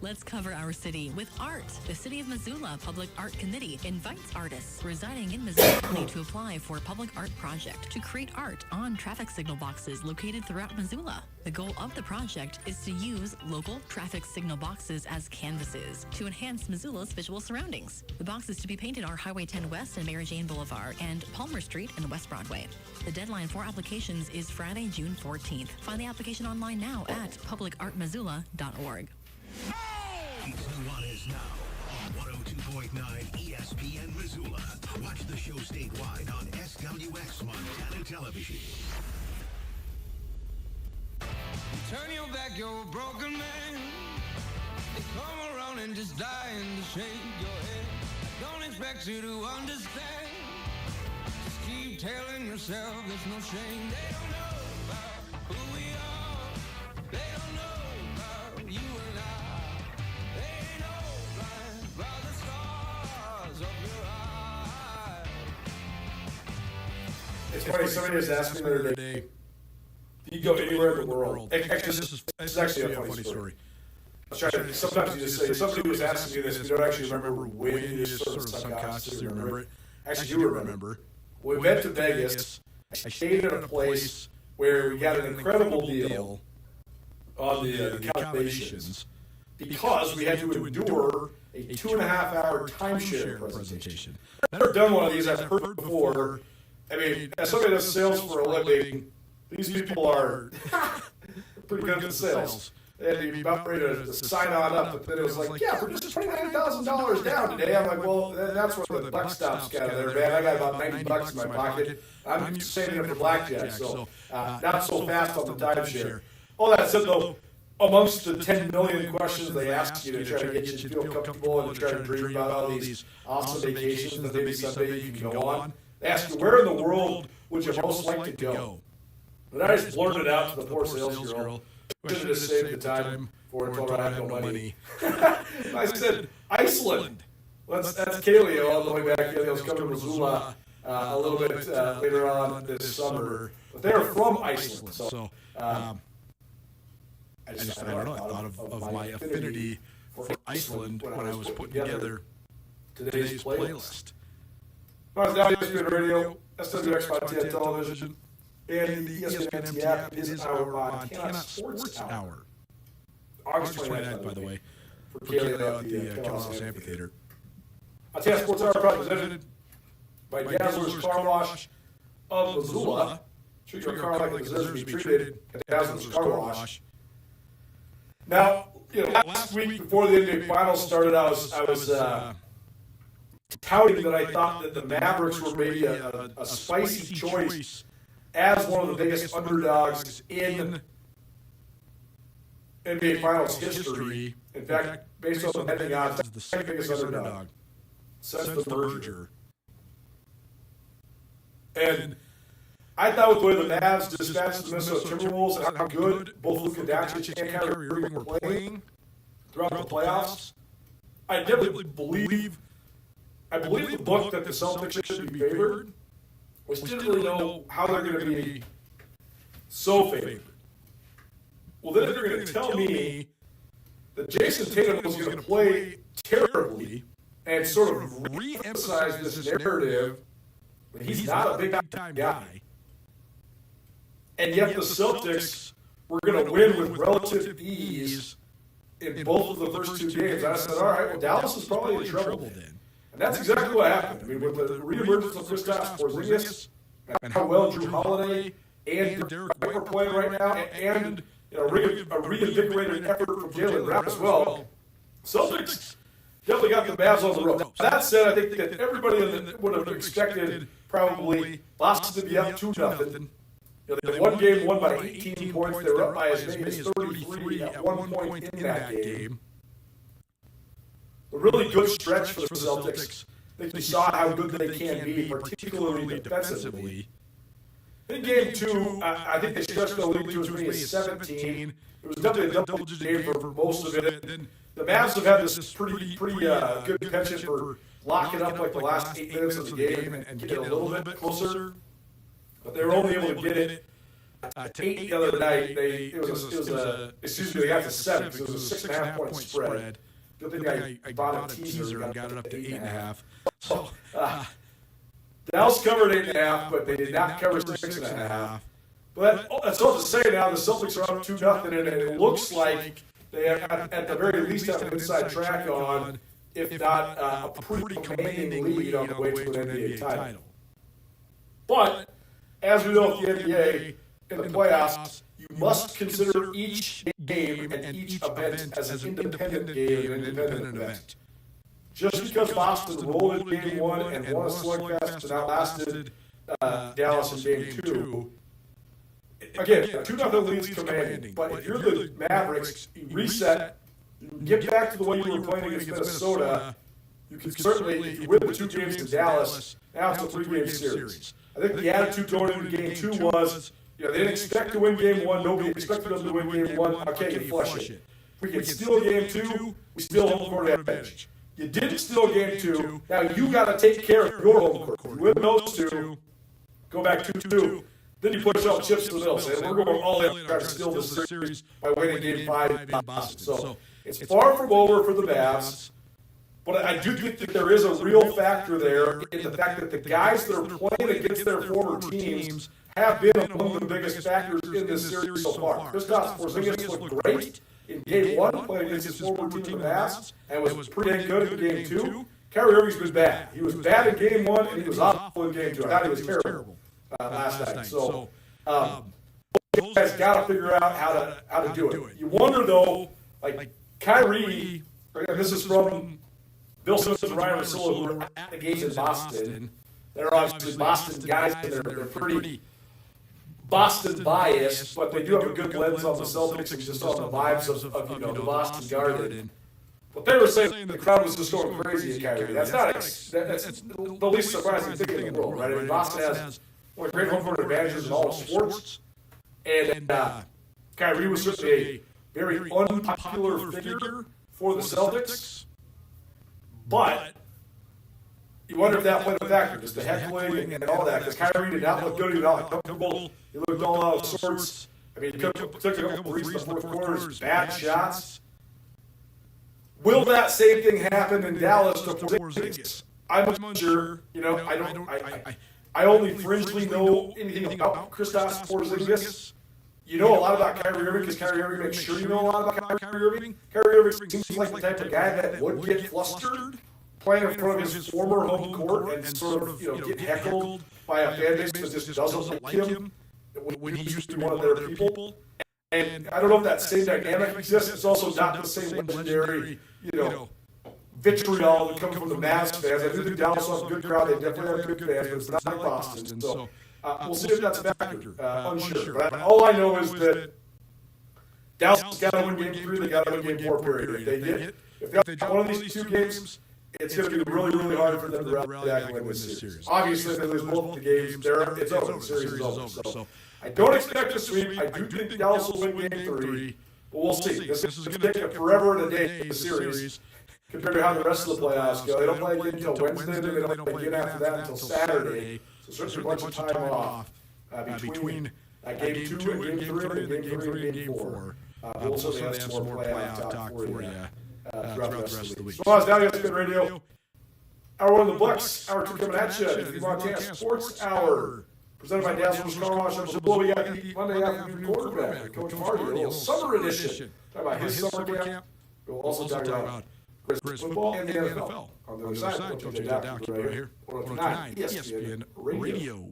Let's cover our city with art. The City of Missoula Public Art Committee invites artists residing in Missoula County to apply for a public art project to create art on traffic signal boxes located throughout Missoula. The goal of the project is to use local traffic signal boxes as canvases to enhance Missoula's visual surroundings. The boxes to be painted are Highway 10 West and Mary Jane Boulevard and Palmer Street and West Broadway. The deadline for applications is Friday, June 14th. Find the application online now at publicartmissoula.org. It's Nuanez Now on 102.9 ESPN Missoula. Watch the show statewide on SWX Montana Television. Turn your back, you're a broken man. They come around and just dying to shake your head. Don't expect you to understand. Just keep telling yourself there's no shame. They don't know about who we are. They don't know about It's funny, somebody was asking me the other day, you go anywhere in the world. Actually, this is actually a funny story. Sometimes you just say, somebody was asking me this, you don't actually remember when, you just sort of subconsciously remember it. Actually, you remember. We went to Vegas. I stayed at a place where we got an incredible deal on the accommodations because we had to endure a 2.5-hour timeshare presentation. I've never done one of these. I've heard before. I mean, as somebody does sales for a living, these people are pretty good at sales. They had to be about ready to sign on up, but then it was like, yeah, for just $29,000 down today. I'm like, well, that's where the buck stops kind of there, man. I got about $90 in my pocket. I'm saving it for blackjack, so not so fast on the timeshare. All that said, though, amongst the 10 million questions they ask you to try to get you to feel comfortable and to try to dream about all these awesome vacations that maybe someday you can go on, they ask you, where in the world would you most like to go? And I just blurted out to the poor sales girl, should have just saved the time for it, told her I had no money. I said, Iceland. That's Kaleo all the way back. I was coming to Missoula a little bit later on this summer. But they're from Iceland. So I don't know. I thought of my affinity for Iceland when I was putting together today's playlist. I was down ESPN Radio, SWX Montana Television, and the ESPN app. It is our Montana Sports Hour. August 29th, by the way, for Kaleo at the Calhoun Amphitheater. Montana Sports Hour presented by Dazzler's Car Wash of Missoula. Treat your car like it deserves to be treated at Dazzler's Car Wash. Now, last week before the NBA Finals started, I was touting that I thought that the Mavericks were maybe a spicy choice as one of the biggest underdogs in NBA Finals history. In fact, based on the betting odds, the second biggest underdog since the merger. And I thought with the way the Mavs dispatched the Minnesota Timberwolves and how good both Luka Doncic and Kyrie Irving were playing throughout the playoffs, I definitely believe the book that the Celtics should be favored. We still didn't really know how they're going to be so favored. Well, then if you're going to tell me that Jason Tatum was going to play terribly and sort of re-emphasize this narrative that he's not a big-time guy, and yet the Celtics were going to win with relative ease in both of the first two games, I said, all right, well, Dallas is probably in trouble then. And that's exactly what happened. I mean, with the reemergence of Kristaps Porzingis and how well Drew Holiday and Derek White are playing right now, and a reinvigorated effort from Jalen Brown as well, Celtics definitely got the Mavs on the road. That said, I think that everybody would have expected probably Boston to be up 2-0. They won game one by 18 points. They were up by as many as 33 at one point in that game. A really good stretch for the Celtics. I think we saw how good they can be, particularly defensively. In game two, I think they stretched the lead to as many as 17. It was definitely a double-digit game for most of it. The Mavs have had this pretty good penchant for locking up like the last 8 minutes of the game and getting a little bit closer. But they were only able to get it to 8 the other night. They got to 7, so it was a 6.5-point spread. Good thing I bought a teaser and got it up to 8.5. So Dallas covered 8.5, but they did not cover 6.5. But that's all to say now. The Celtics are up 2-0, and it looks like they have, at the very least, have an inside track on, if not a pretty commanding lead on the way to an NBA title. But as we know, at the NBA, in the playoffs, you must consider each game and each event as an independent game and independent event. Just because Boston rolled in game one and won a slugfest and outlasted Dallas in game two, again, a 2-0 lead's commanding. But if you're the Mavericks, you reset, you get back to the way you were playing against Minnesota, you can certainly, if you win the 2 games in Dallas, now it's a 3-game series. I think the attitude going into game 2 was, they didn't expect to win game 1. Nobody expected them to win game 1. Okay, you flush it. If we can steal game 2, we still home court advantage. You didn't steal game 2. Now you got to take care of your home court. If you win those 2, go back 2-2. Then you push out chips to the middle, saying we're going all in to try to steal this series by winning Game 5 in Boston. So it's far from over for the Mavs, but I do think that there is a real factor there in the fact that the guys that are playing against their former teams have been among the biggest factors in this series so far. Kristaps Porzingis looked great in Game 1, playing against his former team, the Mavs, and was pretty good in Game 2. Kyrie Irving's been bad. He was bad in Game 1, and he was awful in Game 2. I thought he was terrible last night. So you guys got to figure out how to do it. You wonder, though, like Kyrie, and this is from Bill Simmons and Ryan Russillo, who were at the games in Boston. They're obviously Boston guys, and they're pretty Boston biased, but they do have a good lens on the Celtics and just on the vibes of the Boston Garden. But they were saying the crowd was just going crazy at Kyrie. That's the least surprising thing in the world, right? I mean, Boston has one of the great home court advantages in all of sports, and Kyrie was certainly a very unpopular figure for the Celtics. But you wonder if that played a factor, just the heckling and all that, because Kyrie did not look good. He was not comfortable. He looked all out of sorts. I mean, he took a couple reads in the fourth quarters, bad shots. Will that same thing happen in Dallas to Porzingis? I'm not sure. I only fringely know anything about Kristaps Porzingis. You know a lot about Kyrie Irving because Kyrie Irving makes sure you know a lot about Kyrie Irving. Kyrie Irving seems like the type of guy that would get flustered playing in front of his former home court and sort of get heckled by a fan base that just doesn't like him when he used to be one of their people. And I don't know if that same dynamic exists. It's also not the same legendary, vitriol that comes from the Mavs fans. I do think Dallas has a good crowd. They definitely have good fans, but it's not like Boston. So we'll see if that's a factor. Unsure. But all I know is that Dallas has got to win Game 3. They got to win Game 4. Period. If they got one of these two games, it's going to be really, really hard for them to rally back and win this series. Obviously, if they lose both the games, it's over. The series is over. So I don't expect a sweep. I do think Dallas will win Game 3, but we'll see. This is going to take forever and a day, the series, compared to how the rest of the playoffs go. They don't play again until Wednesday. They don't play again after that until Saturday. So certainly a bunch of time off between Game 2 and Game 3 and Game 3 and Game 4. We'll certainly have some more playoff talk for you throughout the rest of the week. So, down ESPN Radio. Hour 1 of the Bucks. Hour 2 coming at you. The Montana Sports Hour. Presented by Dazzler's Car Wash. We got the Monday afternoon quarterback, Coach Marty, a little summer edition. Talk about his summer camp. We'll also talk about Grizzlies football and the NFL. On the other side, Coach Doc right here. 109 ESPN Radio.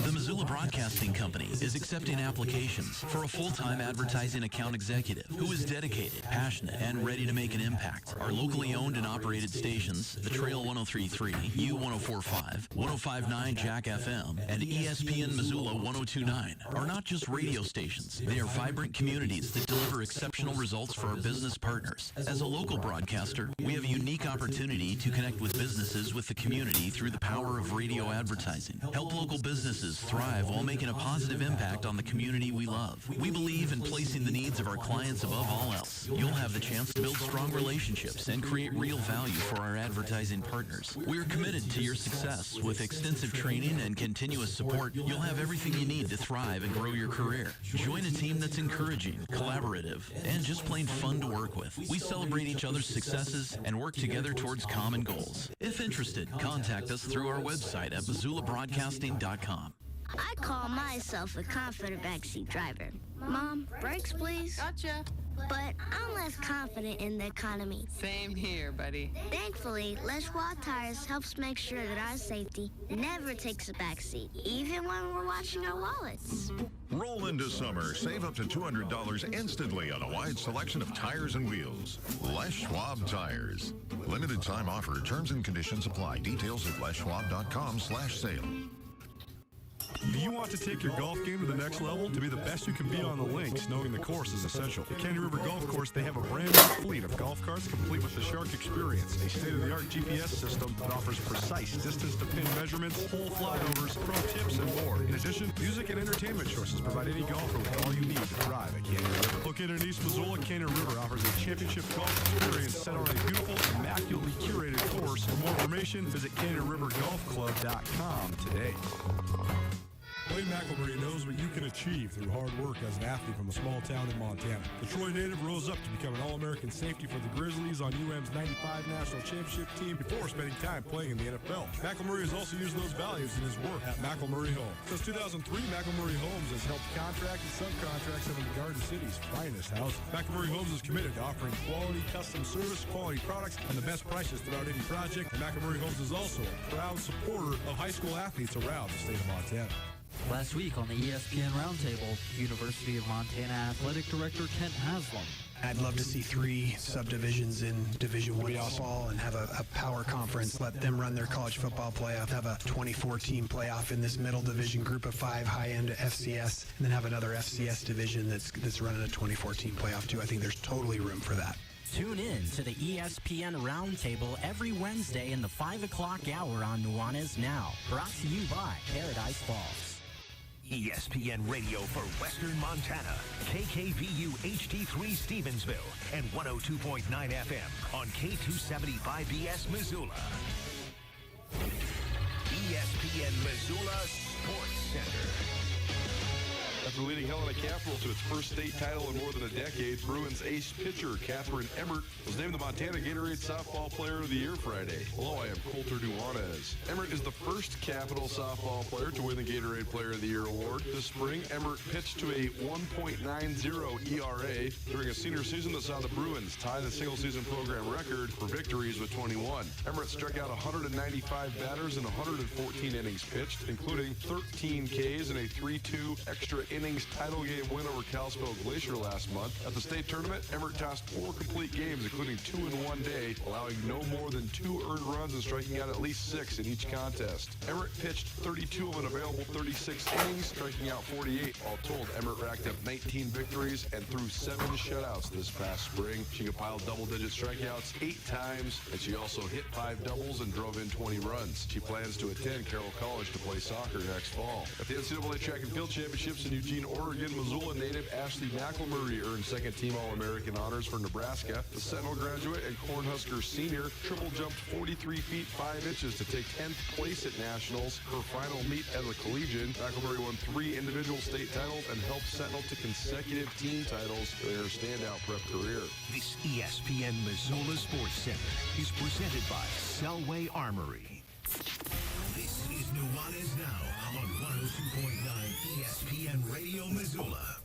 The Missoula Broadcasting Company is accepting applications for a full-time advertising account executive who is dedicated, passionate, and ready to make an impact. Our locally owned and operated stations, The Trail 103.3, U1045, 105.9 Jack FM, and ESPN Missoula 102.9 are not just radio stations. They are vibrant communities that deliver exceptional results for our business partners. As a local broadcaster, we have a unique opportunity to connect with businesses with the community through the power of radio advertising. Help local businesses thrive while making a positive impact on the community we love. We believe in placing the needs of our clients above all else. You'll have the chance to build strong relationships and create real value for our advertising partners. We are committed to your success. With extensive training and continuous support, you'll have everything you need to thrive and grow your career. Join a team that's encouraging, collaborative, and just plain fun to work with. We celebrate each other's successes and work together towards common goals. If interested, contact us through our website at MissoulaBroadcasting.com. I call myself a confident backseat driver. Mom, brakes please. Gotcha. But I'm less confident in the economy. Same here, buddy. Thankfully, Les Schwab Tires helps make sure that our safety never takes a backseat, even when we're watching our wallets. Roll into summer. Save up to $200 instantly on a wide selection of tires and wheels. Les Schwab Tires. Limited time offer. Terms and conditions apply. Details at leschwab.com/sale. Do you want to take your golf game to the next level? To be the best you can be on the links, knowing the course is essential. At Candy River Golf Course, they have a brand new fleet of golf carts complete with the Shark Experience, a state-of-the-art GPS system that offers precise distance-to-pin measurements, hole flyovers, pro tips, and more. In addition, music and entertainment choices provide any golfer with all you need to thrive at Candy River. Located in East Missoula, Candy River offers a championship golf experience set on a beautiful, immaculately curated course. For more information, visit CandyRiverGolfClub.com today. Wayne McElmurray knows what you can achieve through hard work as an athlete from a small town in Montana. The Troy native rose up to become an All-American safety for the Grizzlies on UM's 95 National Championship team before spending time playing in the NFL. McElmurray has also used those values in his work at McElmurray Homes. Since 2003, McElmurray Homes has helped contract and subcontract some of the Garden City's finest houses. McElmurray Homes is committed to offering quality custom service, quality products, and the best prices throughout any project. And McElmurray Homes is also a proud supporter of high school athletes around the state of Montana. Last week on the ESPN Roundtable, University of Montana Athletic Director Kent Haslam. I'd love to see 3 subdivisions in Division I baseball and have a power conference, let them run their college football playoff, have a 24-team playoff in this middle division group of 5 high-end FCS, and then have another FCS division that's running a 24-team playoff too. I think there's totally room for that. Tune in to the ESPN Roundtable every Wednesday in the 5 o'clock hour on Nuanez Now. Brought to you by Paradise Falls. ESPN Radio for Western Montana, KKVU HD3 Stevensville, and 102.9 FM on K275BS Missoula. ESPN Missoula Sports Center. After leading Helena Capital to its first state title in more than a decade, Bruins ace pitcher Catherine Emmert was named the Montana Gatorade Softball Player of the Year Friday. Hello, I am Coulter Nuanez. Emmert is the first Capital softball player to win the Gatorade Player of the Year award. This spring, Emmert pitched to a 1.90 ERA during a senior season that saw the Bruins tie the single-season program record for victories with 21. Emmert struck out 195 batters in 114 innings pitched, including 13 Ks and a 3-2 extra innings title game win over Kalispell Glacier last month. At the state tournament, Emmert tossed 4 complete games, including 2 in one day, allowing no more than 2 earned runs and striking out at least 6 in each contest. Emmert pitched 32 of an available 36 innings, striking out 48. All told, Emmert racked up 19 victories and threw 7 shutouts this past spring. She compiled double-digit strikeouts 8 times, and she also hit 5 doubles and drove in 20 runs. She plans to attend Carroll College to play soccer next fall. At the NCAA Track and Field Championships in Eugene, Oregon, Missoula native Ashley McElmurray earned second-team All-American honors for Nebraska. The Sentinel graduate and Cornhusker senior triple jumped 43 feet 5 inches to take 10th place at Nationals. Her final meet as a collegian, McElmurray won 3 individual state titles and helped Sentinel to consecutive team titles during her standout prep career. This ESPN Missoula Sports Center is presented by Selway Armory. This is Nuanez Now on 102.9 ESPN Radio Missoula.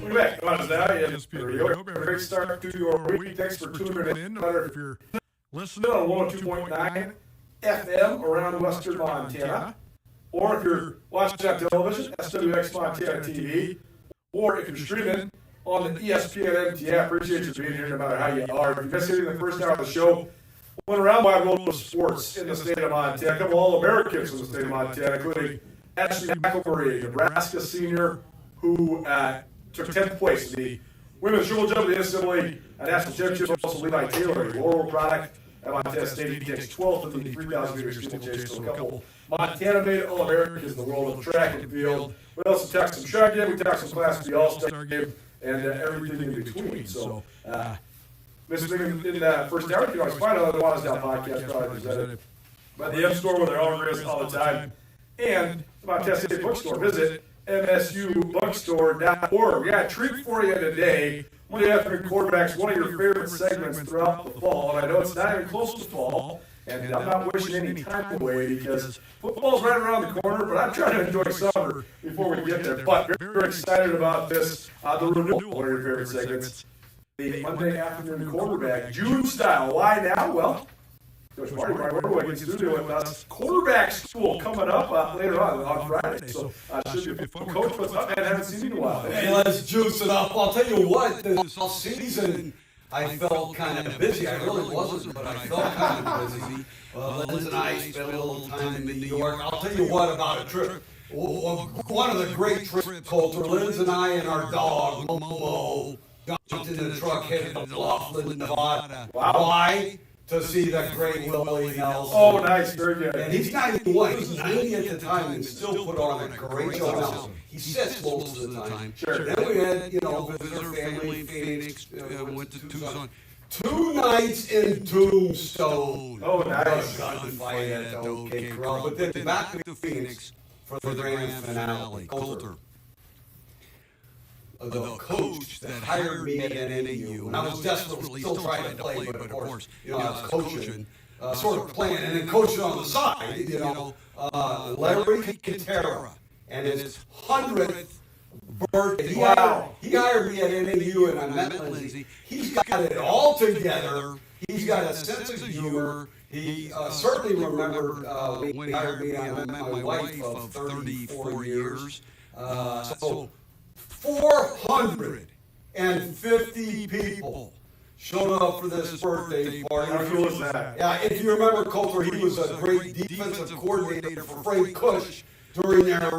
Welcome back. Nuanez Now, ESPN Radio. A great start to your week. Thanks for tuning in. No matter if you're listening on 102.9 FM around Western Montana, or if you're watching on television, SWX Montana TV, or if you're streaming on the ESPN MT app. Appreciate you being here no matter how you are. If you missed anything the first hour of the show, went around wide world of sports in the state of Montana. A couple All-Americans in the state of Montana, including Ashley McElmurray, Nebraska senior, who took 10th place in the women's triple jump of the NCAA National Championship. Also, Levi Taylor, a Laurel product at Montana State. He takes 12th in the 3,000 meter steeplechase. So a couple Montana-made All-Americans in the world of track and field. We also talked some track game, we talked some Class B All-Star game, and everything in between. So, missing in the first hour, you can always find out on the Nuanez Now podcast, probably presented by the M Store, where they're all the time, and the Montana State Bookstore. Visit msubookstore.org. We got a treat for you today. Monday afternoon quarterbacks, one of your favorite segments throughout the fall. And I know it's not even close to fall, and I'm not wishing any time away because football's right around the corner, but I'm trying to enjoy summer before we get there. But very excited about this. The renewal of one of your favorite segments, the Monday afternoon quarterback, June style. Why now? Well, Coach Marty Martin in studio with us. Quarterback school coming up later on Friday. So should be fun. Coach, what's up, man? Haven't seen you in a while. Hey, let's juice it up. I'll tell you what, this whole season I felt kind of busy. I really wasn't, but I felt kind of busy. Liz and I spent a little time in New York. I'll tell you what about a trip. One of the great trips, Coulter, Liz and I and our dog, Momo, jumped in the truck, headed to Laughlin, Nevada. Wow. Why? To see the great Willie Nelson. Oh, nice. Very good. And he's 91. He's 90 at the time and still put on a great show. Nelson. He sits most of the time. Sure. Then we had, visitor family in Phoenix. Went to Tucson. 2 nights in Tombstone. Oh, nice. Gunfight at the OK Corral. But then back to Phoenix for the grand finale. Coulter. The coach that hired me at NAU, and I was desperately still trying to play, but of course, I was coaching, sort of playing, and then coaching on the side, Larry Katera, and his 100th birthday. Wow. He hired me at NAU, and I met Lindsay. He's got it all together. He's got a sense of humor. He certainly remembered when he hired me. I met my wife of 34 years. So 450 people showed up for this birthday party. How cool is that? Yeah, if you remember Coulter, he was a great defensive coordinator for Frank Kush during their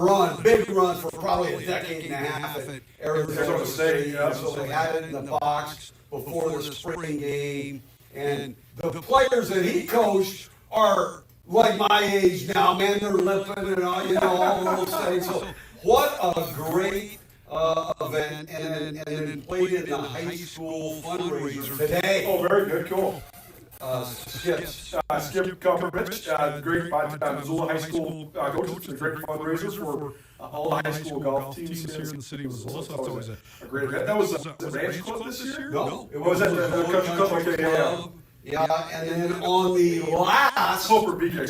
big run for probably a decade and a half at Arizona State. So they had it in the box before the spring game. And the players that he coached are like my age now, man. They're limping and all those things. So what a great event, and then played in the high school fundraiser today. Oh, very good, cool. Skip Cumberbatch, great Missoula High School coach, a great fundraiser for all the high school golf teams here in the city of Missoula. So that's always a great event. That was the Ranch Club this year? No, it was at the Country Club. Okay, yeah. Yeah, and then on the last Copra Beacon.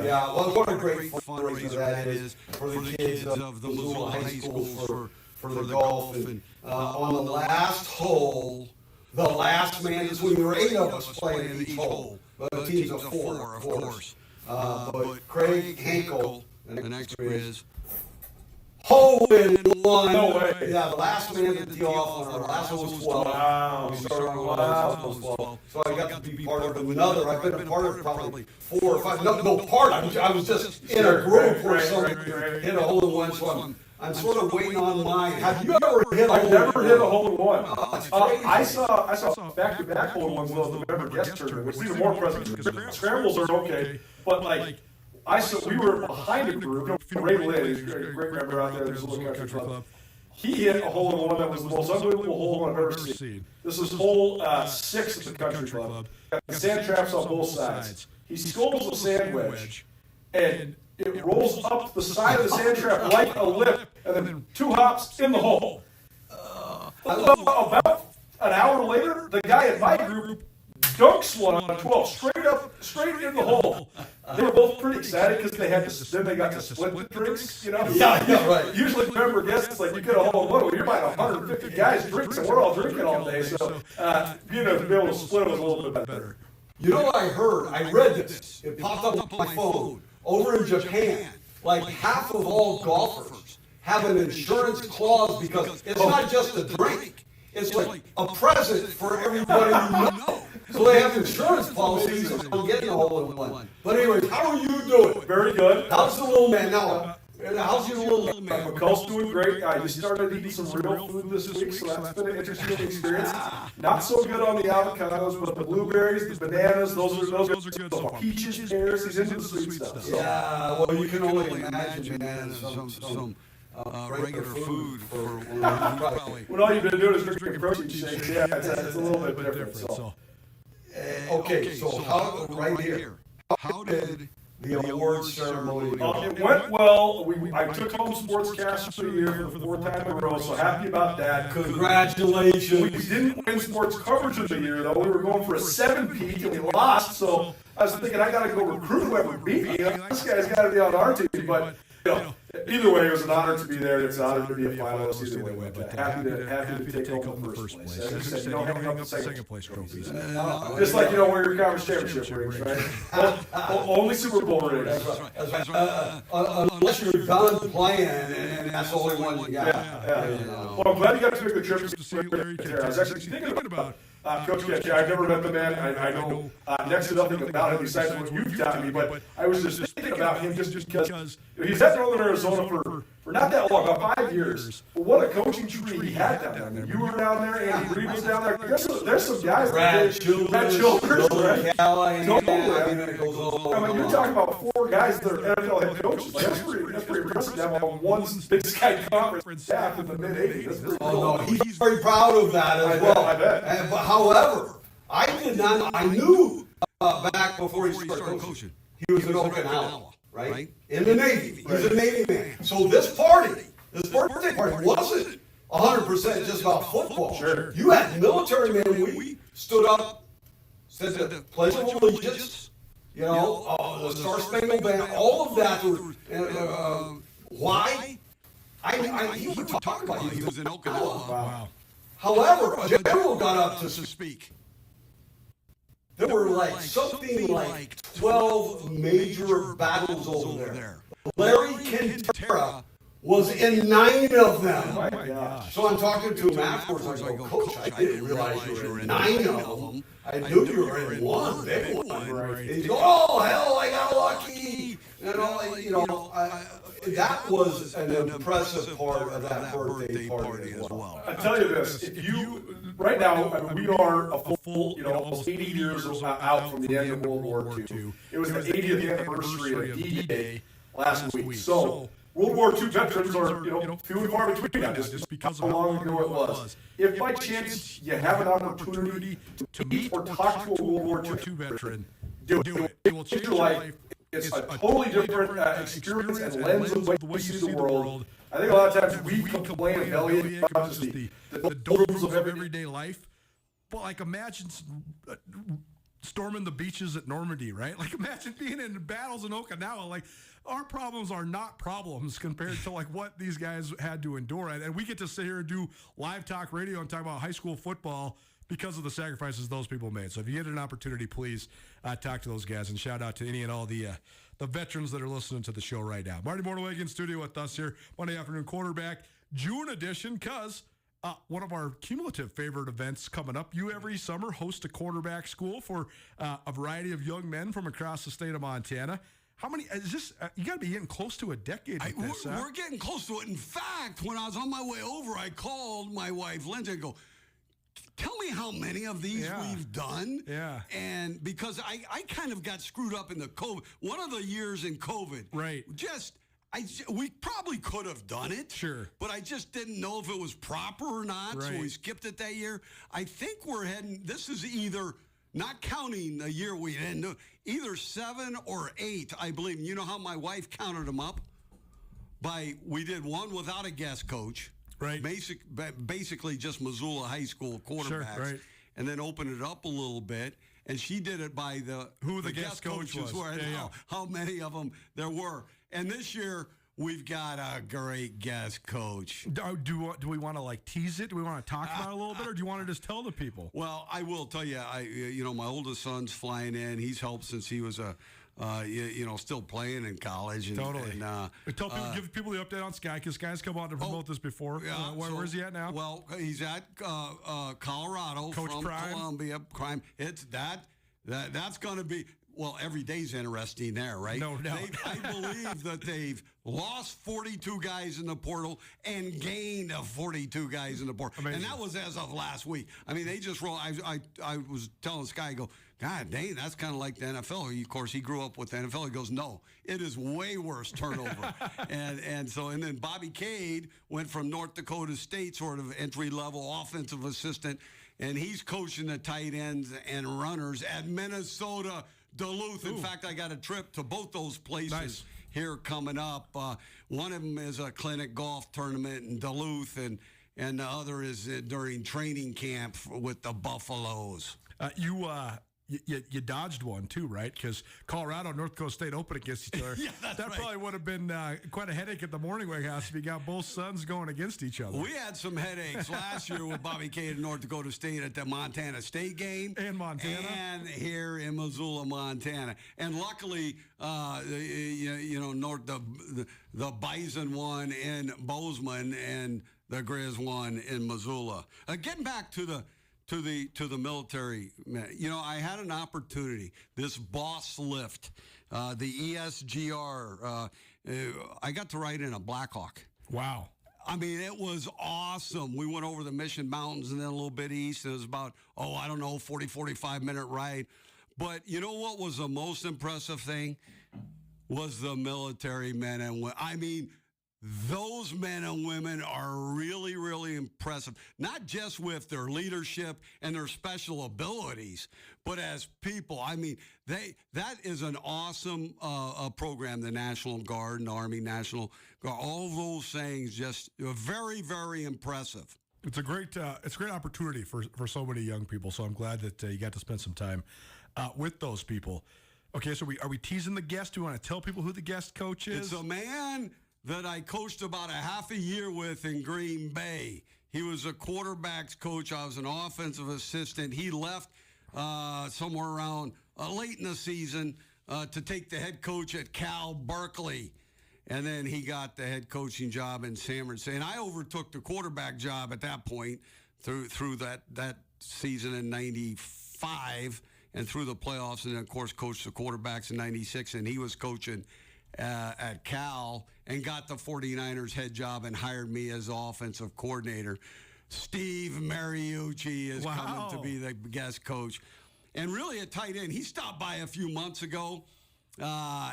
Yeah, well, what a great fundraiser that is for the kids of the Missoula High School for the golf. And on the last hole, the last man is when there were 8 of us playing at each hole, but the teams of 4, of course. But Craig Hankel, the next is hole in one. No way. Yeah, the last man to tee off on our last hole was 12. Wow. We started on the last hole was 12. So I got to be part of another. I've been a part of probably 4 or 5. No part. I was just in a group where somebody hit a hole in one. So I'm sort of waiting on mine. Have you ever hit a hole in one? I've never hit a hole in one. I saw back-to-back hole in ones in the November guest tournament, which is even more impressive. Scrambles are okay, but we were behind a group. Ray Lynn, great member out there at the Missoula Country Club. He hit a hole in one that was the most unbelievable hole I've ever seen. This was hole 6 at the Country Club. Got the sand traps on both sides. He sculls the sand wedge, and it rolls up the side of the sand trap like a lip, and then 2 hops in the hole. About an hour later, the guy in my group dunks one on 12, straight in the hole. They were both pretty excited because they got to split the drinks, Yeah, right. Usually member guests, you get a hole in one, you're buying 150 guys drinks, and we're all drinking all day. So, to be able to split it was a little bit better. I read this. It popped up on my phone. Over in Japan, half of all golfers have an insurance clause because it's not just a drink. It's like a present for everybody you know. So they have insurance policies on getting a hole in one. But anyways, how are you doing? Very good. How's the little man now? How's your little man? McCall's doing great. You started eating some real food this week, so that's been an interesting experience. Not so good on the avocados, but the blueberries, the bananas, those are good. The peaches, pears, he's into the sweet stuff. So. Yeah, well, you can only imagine, man, some regular food for probably. When all you've been doing is drinking protein shakes, yeah, it's a little bit different. So. Okay, so right here, how did the award ceremony go? It went well. I took home Sportscaster of the Year for the 4th time in a row, so happy about that. Congratulations. We didn't win Sports Coverage of the Year, though. We were going for a 7-peat, and we lost, so I was thinking I got to go recruit whoever beat me. This guy's got to be on our team, but Either way, it was an honor to be there. It's an honor to be a finalist either way. But happy to take home the first place. As you said, you don't hang up the second place trophies. Just like you don't wear your conference championship rings, right? Only Super Bowl rings. Unless you're done playing, and that's the only one you got. Yeah. Well, I'm glad you got to make the trip to see Larry Kent. I was actually thinking about Coach Kent. I've never met the man. I know next to nothing about him besides what you've taught me, but I was just thinking about him just because he's at Northern Arizona for not that long, about 5 years. But what a coaching tree he had down there. You were down there, Andy Reid was down there. There's some guys Brad Childers, right? Callahan, I mean, you're talking about 4 guys that are NFL head coaches. Like, that's pretty impressive to have on one Big Sky Conference staff in the mid-'80s. No, he's very proud of that as well. I bet. However, I knew back before he started coaching, he was in Okinawa, right? In the Navy. He's a Navy man. So this birthday party wasn't 100% just about football. Sure. You had military men. We stood up, said the Pledge of Allegiance, the Star Spangled Banner, all of that. Why? He would talk about it. He was in Okinawa. Wow. However, a general got up to speak. There were something like 12 major battles over there. Larry Kentera was in 9 of them. Oh my gosh. So I'm talking to him afterwards. I go, Coach, I didn't realize you were in 9 of them. I knew you were in one big one. Right. He's going, oh, hell, I got lucky. That was an impressive part of that birthday party as well. I tell you this, right now, we are a full, almost 80 years out from the end of World War II. It was the 80th anniversary of D-Day last week. So, World War II veterans are, few and far between now, just because of how long ago it was. If by chance you have an opportunity to meet or talk to a World War II veteran, do it. It will change your life. It's a totally different experience and lens of the way you see the world. I think a lot of times we complain and bellyache about just the doldrums of everyday life. But imagine storming the beaches at Normandy, right? Imagine being in battles in Okinawa. Our problems are not problems compared to what these guys had to endure. And we get to sit here and do live talk radio and talk about high school football because of the sacrifices those people made. So if you get an opportunity, please talk to those guys, and shout out to any and all the veterans that are listening to the show right now. Marty Mornaway in studio with us here, Monday afternoon quarterback, June edition, because one of our cumulative favorite events coming up. You every summer host a quarterback school for a variety of young men from across the state of Montana. How many is this? You got to be getting close to a decade with this. We're getting close to it. In fact, when I was on my way over, I called my wife, Lindsay, and go, tell me how many of these we've done. Yeah. And because I kind of got screwed up in the COVID. One of the years in COVID. Right. We probably could have done it. Sure. But I just didn't know if it was proper or not. Right. So we skipped it that year. I think we're heading, this is either, not counting the year we didn't do, either 7 or 8, I believe. You know how my wife counted them up? We did one without a guest coach. Right. Basically just Missoula High School quarterbacks. Sure, right. And then open it up a little bit. And she did it by who the guest coaches were and how many of them there were. And this year, we've got a great guest coach. Do we want to tease it? Do we want to talk about it a little bit, or do you want to just tell the people? Well, I will tell you. My oldest son's flying in. He's helped since he was still playing in college. And, Totally. And, give people the update on Sky, because Sky's come on to promote this before. Yeah, where's he at now? Well, he's at Colorado Coach from Prime. Columbia. Prime. It's that's going to be. Well, every day's interesting there, right? No doubt. I believe that they've lost 42 guys in the portal and gained 42 guys in the portal. Amazing. And that was as of last week. I mean, they just roll. I was telling Sky, I go, God dang, that's kind of like the NFL. Of course, he grew up with the NFL. He goes, no, it is way worse turnover. and then Bobby Cade went from North Dakota State, sort of entry-level offensive assistant, and he's coaching the tight ends and runners at Minnesota Duluth. In fact, I got a trip to both those places here coming up. One of them is a clinic golf tournament in Duluth, and the other is during training camp with the Buffaloes. you dodged one too, right? Because Colorado and North Dakota State open against each other. Yeah, that's that right. probably would have been quite a headache at the Morningweg house if you got both sons going against each other. We had some headaches last year with Bobby K and North Dakota State at the Montana State game. And Montana. And here in Missoula, Montana. And luckily, the Bison won in Bozeman and the Grizz won in Missoula. Getting back to the military, I had an opportunity. This boss lift, the ESGR. I got to ride in a Blackhawk. Wow. I mean, it was awesome. We went over the Mission Mountains and then a little bit east. It was about, 45 minute ride. But you know what was the most impressive thing? Was the military men and women. I mean, those men and women are really, really impressive, not just with their leadership and their special abilities, but as people. I mean, that is an awesome program, the National Guard and Army National Guard. All of those things just very, very impressive. It's a great opportunity for so many young people. So I'm glad that you got to spend some time with those people. Okay, so are we teasing the guest? Do you want to tell people who the guest coach is? It's a man that I coached about a half a year with in Green Bay. He was a quarterback's coach. I was an offensive assistant. He left somewhere around late in the season to take the head coach at Cal Berkeley. And then he got the head coaching job in San Francisco. And I overtook the quarterback job at that point through that season in 95 and through the playoffs. And then, of course, coached the quarterbacks in 96. And he was coaching at Cal and got the 49ers head job and hired me as offensive coordinator. Steve Mariucci is coming to be the guest coach. And really a tight end. He stopped by a few months ago.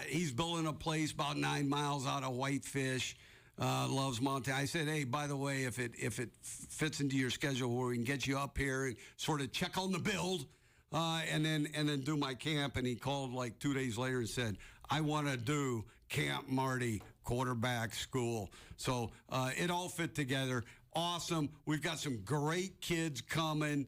He's building a place about 9 miles out of Whitefish. Loves Montana. I said, hey, by the way, if it fits into your schedule where we can get you up here and sort of check on the build, and then do my camp. And he called like 2 days later and said, I want to do Camp Marty quarterback school. So it all fit together. Awesome. We've got some great kids coming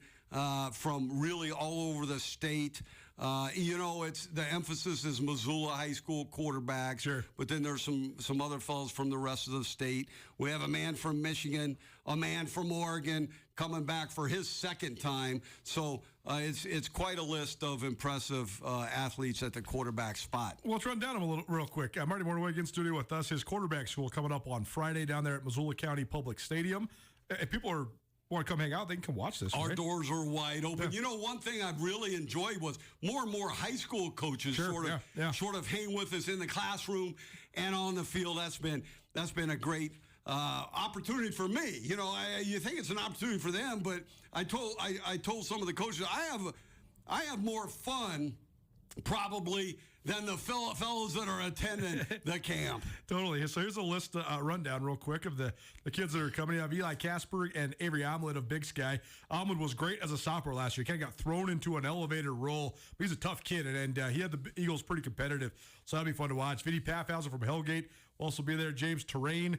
from really all over the state. It's the emphasis is Missoula high school quarterbacks. Sure. But then there's some other fellows from the rest of the state. We have a man from Michigan, a man from Oregon coming back for his second time. So it's quite a list of impressive athletes at the quarterback spot. Well, let's run down them real quick. Marty Morningweg in studio with us. His quarterback school coming up on Friday down there at Missoula County Public Stadium. If people want to come hang out, they can come watch this. Our doors are wide open. Yeah. One thing I've really enjoyed was more and more high school coaches sort of hang with us in the classroom and on the field. That's been a great opportunity for me. You think it's an opportunity for them, but I told some of the coaches I have more fun probably than the fellows that are attending the camp. Totally. So here's a list, rundown real quick of the kids that are coming. You have Eli Casper and Avery Omelet of Big Sky. Omelet was great as a sophomore last year. He kind of got thrown into an elevator role. But he's a tough kid, and he had the Eagles pretty competitive. So that'll be fun to watch. Vinny Paffhausen from Hellgate will also be there. James Terrain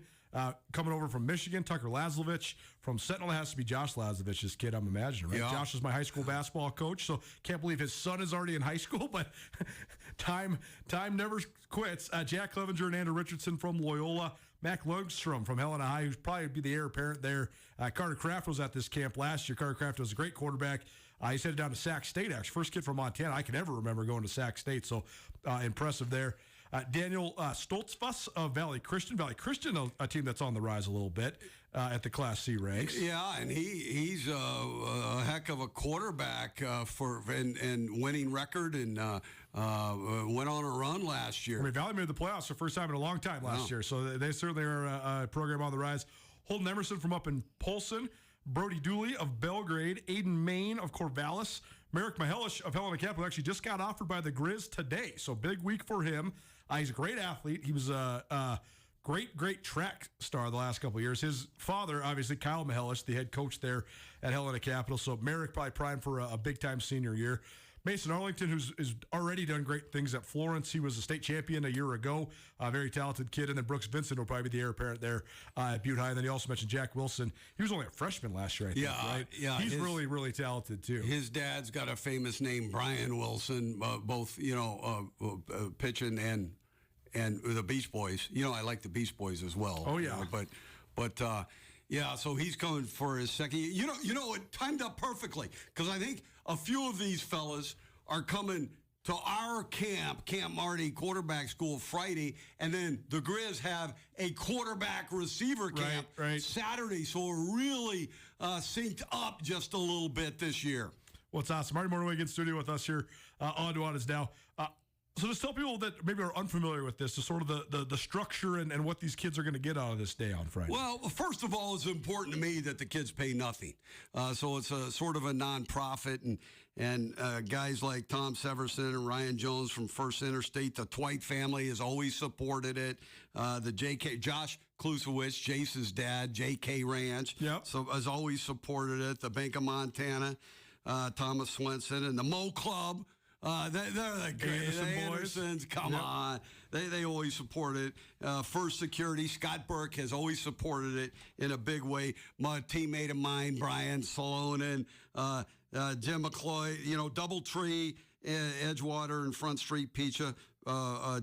coming over from Michigan. Tucker Lazlovich from Sentinel. It has to be Josh Lazlovich's kid, I'm imagining, right? Yeah. Josh is my high school basketball coach, so can't believe his son is already in high school, but time never quits. Jack Clevenger and Andrew Richardson from Loyola. Mac Lundstrom from Helena High, who's probably be the heir apparent there. Carter Kraft was at this camp last year. Carter Kraft was a great quarterback. He's headed down to Sac State, actually. First kid from Montana I can ever remember going to Sac State, so impressive there. Daniel Stoltzfuss of Valley Christian. Valley Christian, a team that's on the rise a little bit at the Class C ranks. Yeah, and he's a heck of a quarterback and winning record and went on a run last year. I mean, Valley made the playoffs for the first time in a long time last year, so they certainly are a program on the rise. Holden Emerson from up in Polson. Brody Dooley of Belgrade, Aiden Main of Corvallis, Merrick Mahelish of Helena Capital actually just got offered by the Grizz today, so big week for him. He's a great athlete. He was a great track star the last couple of years. His father, obviously, Kyle Mahelish, the head coach there at Helena Capital, so Merrick probably primed for a big-time senior year. Mason Arlington, who's already done great things at Florence. He was a state champion a year ago. Very talented kid. And then Brooks Vincent will probably be the heir apparent there at Butte High. And then you also mentioned Jack Wilson. He was only a freshman last year, I think, right? Yeah. He's really, really talented, too. His dad's got a famous name, Brian Wilson, both, pitching and the Beach Boys. I like the Beach Boys as well. Oh, yeah. So he's coming for his second year. It timed up perfectly because I think a few of these fellas are coming to our Camp Marty quarterback school Friday, and then the Grizz have a quarterback receiver camp Saturday. So we're really synced up just a little bit this year. Well, it's awesome. Marty Mornaway in studio with us here on Nuanez Now. So just tell people that maybe are unfamiliar with this, sort of the structure and what these kids are going to get out of this day on Friday. Well, first of all, it's important to me that the kids pay nothing. So it's a sort of a nonprofit, and guys like Tom Severson and Ryan Jones from First Interstate, the Twite family has always supported it. The Josh Klusowicz, Jace's dad, JK Ranch, so has always supported it. The Bank of Montana, Thomas Swenson, and the Mo Club. They're the great Andersons. Come on. They always support it. First Security, Scott Burke has always supported it in a big way. My teammate of mine, Brian Salonen, Jim McCloy, Doubletree, Edgewater, and Front Street Pizza.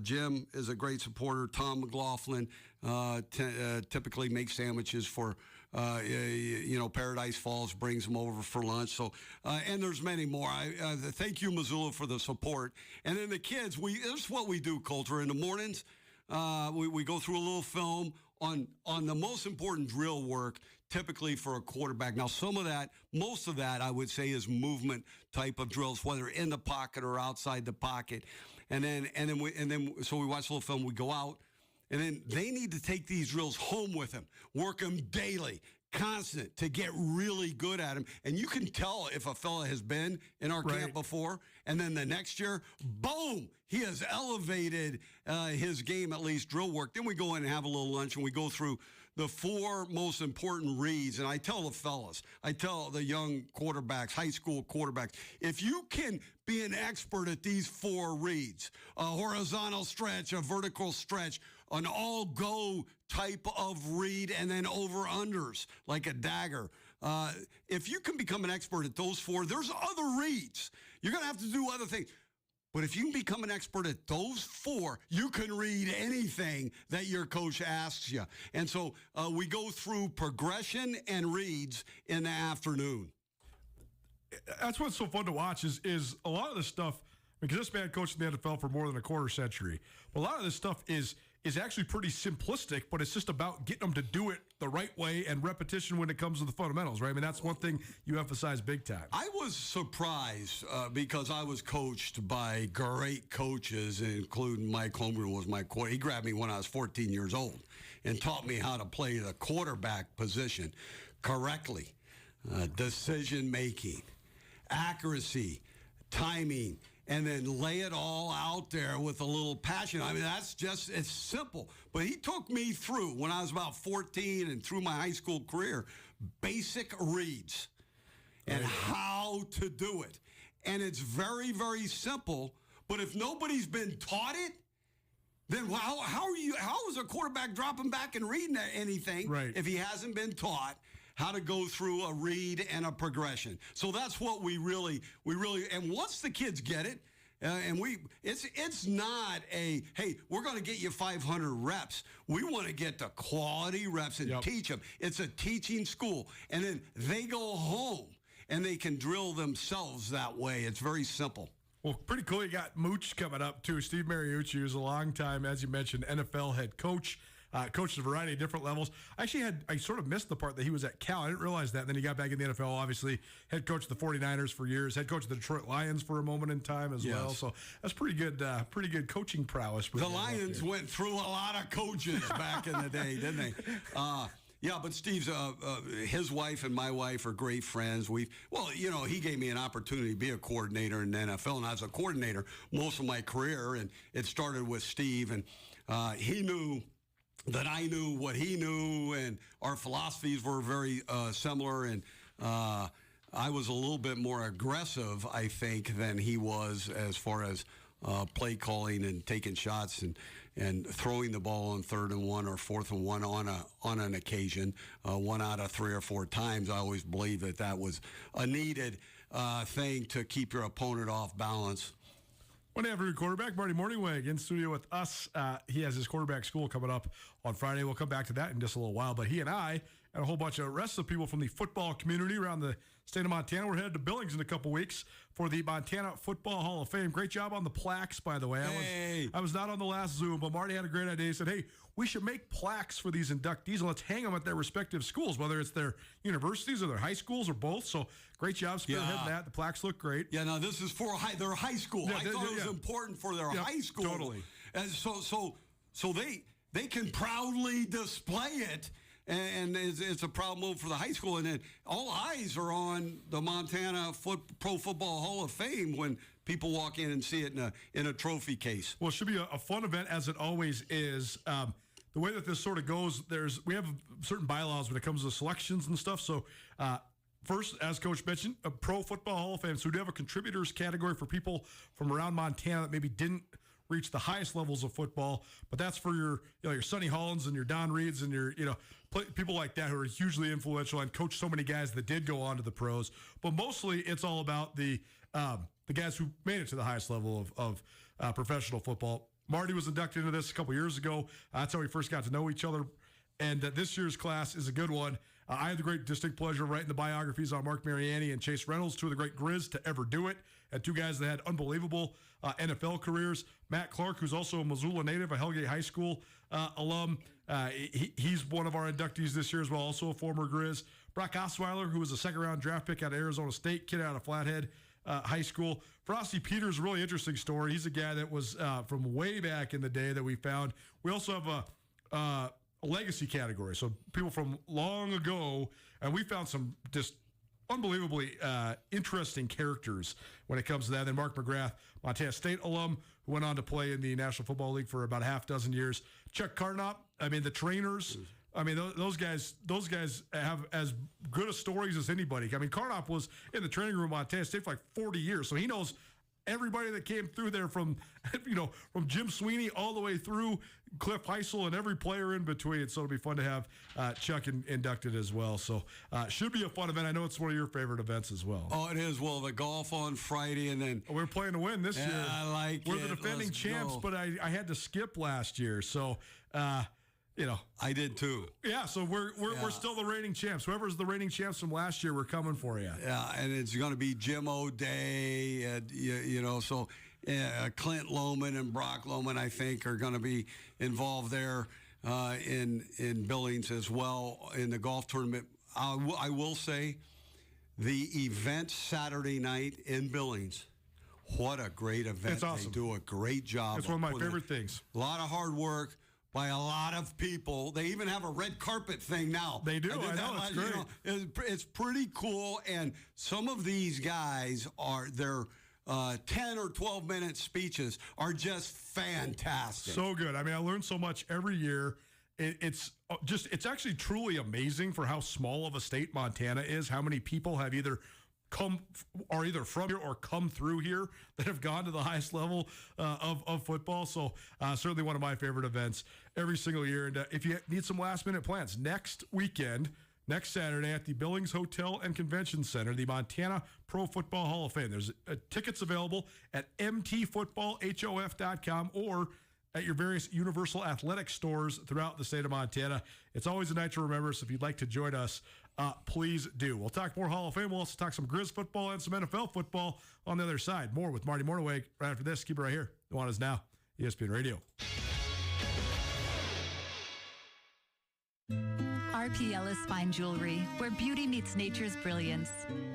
Jim is a great supporter. Tom McLaughlin typically makes sandwiches for Paradise Falls, brings them over for lunch. So, and there's many more. Thank you, Missoula, for the support. And then the kids, this is what we do, Coulter. In the mornings, we go through a little film on the most important drill work, typically for a quarterback. Now, most of that, I would say, is movement type of drills, whether in the pocket or outside the pocket. So we watch a little film. We go out. And then they need to take these drills home with them, work them daily, constant, to get really good at them. And you can tell if a fella has been in our camp before, and then the next year, boom, he has elevated his game, at least drill work. Then we go in and have a little lunch, and we go through the 4 most important reads. And I tell the fellas, I tell the young quarterbacks, high school quarterbacks, if you can be an expert at these 4 reads, a horizontal stretch, a vertical stretch, an all-go type of read, and then over-unders like a dagger. If you can become an expert at those 4, there's other reads. You're going to have to do other things. But if you can become an expert at those 4, you can read anything that your coach asks you. And so we go through progression and reads in the afternoon. That's what's so fun to watch is a lot of this stuff, because this man coached in the NFL for more than a quarter century. But a lot of this stuff is actually pretty simplistic, but it's just about getting them to do it the right way and repetition when it comes to the fundamentals, right? I mean, that's one thing you emphasize big time. I was surprised because I was coached by great coaches, including Mike Holmgren was my quarterback. He grabbed me when I was 14 years old and taught me how to play the quarterback position correctly. Decision-making, accuracy, timing, and then lay it all out there with a little passion. I mean, it's simple. But he took me through, when I was about 14 and through my high school career, basic reads and how to do it. And it's very, very simple. But if nobody's been taught it, then how is a quarterback dropping back and reading anything if he hasn't been taught how to go through a read and a progression? So that's what we really, and once the kids get it, it's not a, hey, we're going to get you 500 reps. We want to get the quality reps and teach them. It's a teaching school. And then they go home and they can drill themselves that way. It's very simple. Well, pretty cool. You got Mooch coming up, too. Steve Mariucci, who's a long time, as you mentioned, NFL head coach. Coached at a variety of different levels. I sort of missed the part that he was at Cal. I didn't realize that. And then he got back in the NFL, obviously. Head coach of the 49ers for years. Head coach of the Detroit Lions for a moment in time as well. So that's pretty good coaching prowess. The Lions went through a lot of coaches back in the day, didn't they? But Steve's, his wife and my wife are great friends. He gave me an opportunity to be a coordinator in the NFL, and I was a coordinator most of my career, and it started with Steve, and he knew that I knew what he knew, and our philosophies were very similar, and I was a little bit more aggressive, I think, than he was as far as play calling and taking shots and throwing the ball on 3rd and 1 or 4th and 1 on an occasion, 1 out of 3 or 4 times. I always believe that was a needed thing to keep your opponent off balance. One every quarterback, Marty Morningweg, in studio with us. He has his quarterback school coming up on Friday. We'll come back to that in just a little while. But he and I and a whole bunch of rest of people from the football community around the state of Montana. We're headed to Billings in a couple weeks for the Montana Football Hall of Fame. Great job on the plaques, by the way. I was not on the last Zoom, but Marty had a great idea. He said, hey, we should make plaques for these inductees and let's hang them at their respective schools, whether it's their universities or their high schools or both. So great job spearheading that. The plaques look great. Yeah, no, this is for their high school. I thought it was important for their high school. Totally. And so they can proudly display it. And it's a proud move for the high school. And then all eyes are on the Montana Pro Football Hall of Fame when people walk in and see it in a trophy case. Well, it should be a fun event, as it always is. The way that this sort of goes, we have certain bylaws when it comes to selections and stuff. So first, as Coach mentioned, a Pro Football Hall of Fame. So we do have a contributors category for people from around Montana that maybe didn't reach the highest levels of football, but that's for your Sonny Hollands and your Don Reeds and your people like that who are hugely influential and coach so many guys that did go on to the pros. But mostly, it's all about the guys who made it to the highest level of professional football. Marty was inducted into this a couple years ago. That's how we first got to know each other. And this year's class is a good one. I had the great distinct pleasure of writing the biographies on Mark Mariani and Chase Reynolds, 2 of the great Grizz to ever do it, and 2 guys that had unbelievable NFL careers. Matt Clark, who's also a Missoula native, a Hellgate High School alum. He's one of our inductees this year as well, also a former Grizz. Brock Osweiler, who was a second-round draft pick out of Arizona State, kid out of Flathead High School. Frosty Peters, a really interesting story. He's a guy that was from way back in the day that we found. We also have a legacy category, so people from long ago, and we found some just unbelievably interesting characters when it comes to that. Then Mark McGrath, Montana State alum, who went on to play in the National Football League for about a half dozen years. Chuck Carnop, the trainers. Those guys have as good a stories as anybody. Carnop was in the training room at Montana State for like 40 years, so he knows everybody that came through there from Jim Sweeney all the way through Cliff Heisel and every player in between. So it'll be fun to have Chuck inducted as well. So should be a fun event. I know it's one of your favorite events as well. Oh, it is. Well, the golf on Friday, and then we're playing to win this year. I like We're the defending champs, but I had to skip last year. So I did too. Yeah, so we're still the reigning champs. Whoever's the reigning champs from last year, we're coming for you. Yeah, and it's going to be Jim O'Day, so Clint Lohman and Brock Lohman, I think, are going to be involved there in Billings as well in the golf tournament. I will say the event Saturday night in Billings, what a great event. It's awesome. They do a great job. It's one of my favorite things. A lot of hard work by a lot of people. They even have a red carpet thing now. They do. I know. It's great. It's pretty cool. And some of these guys their 10 or 12-minute speeches are just fantastic. So good. I from so much every year. It's actually truly amazing for how small of a state Montana is, how many people have either from here or come through here that have gone to the highest level of football. So certainly one of my favorite events every single year. And if you need some last minute plans, next Saturday at the Billings Hotel and Convention Center, the Montana Pro Football Hall of Fame. There's tickets available at mtfootballhof.com or at your various Universal Athletic stores throughout the state of Montana. It's always a night to remember, so if you'd like to join us, please do. We'll talk more Hall of Fame. We'll also talk some Grizz football and some NFL football on the other side. More with Marty Morningweg right after this. Keep it right here. Nuanez Now, ESPN Radio. RP Ellis Fine Jewelry, where beauty meets nature's brilliance.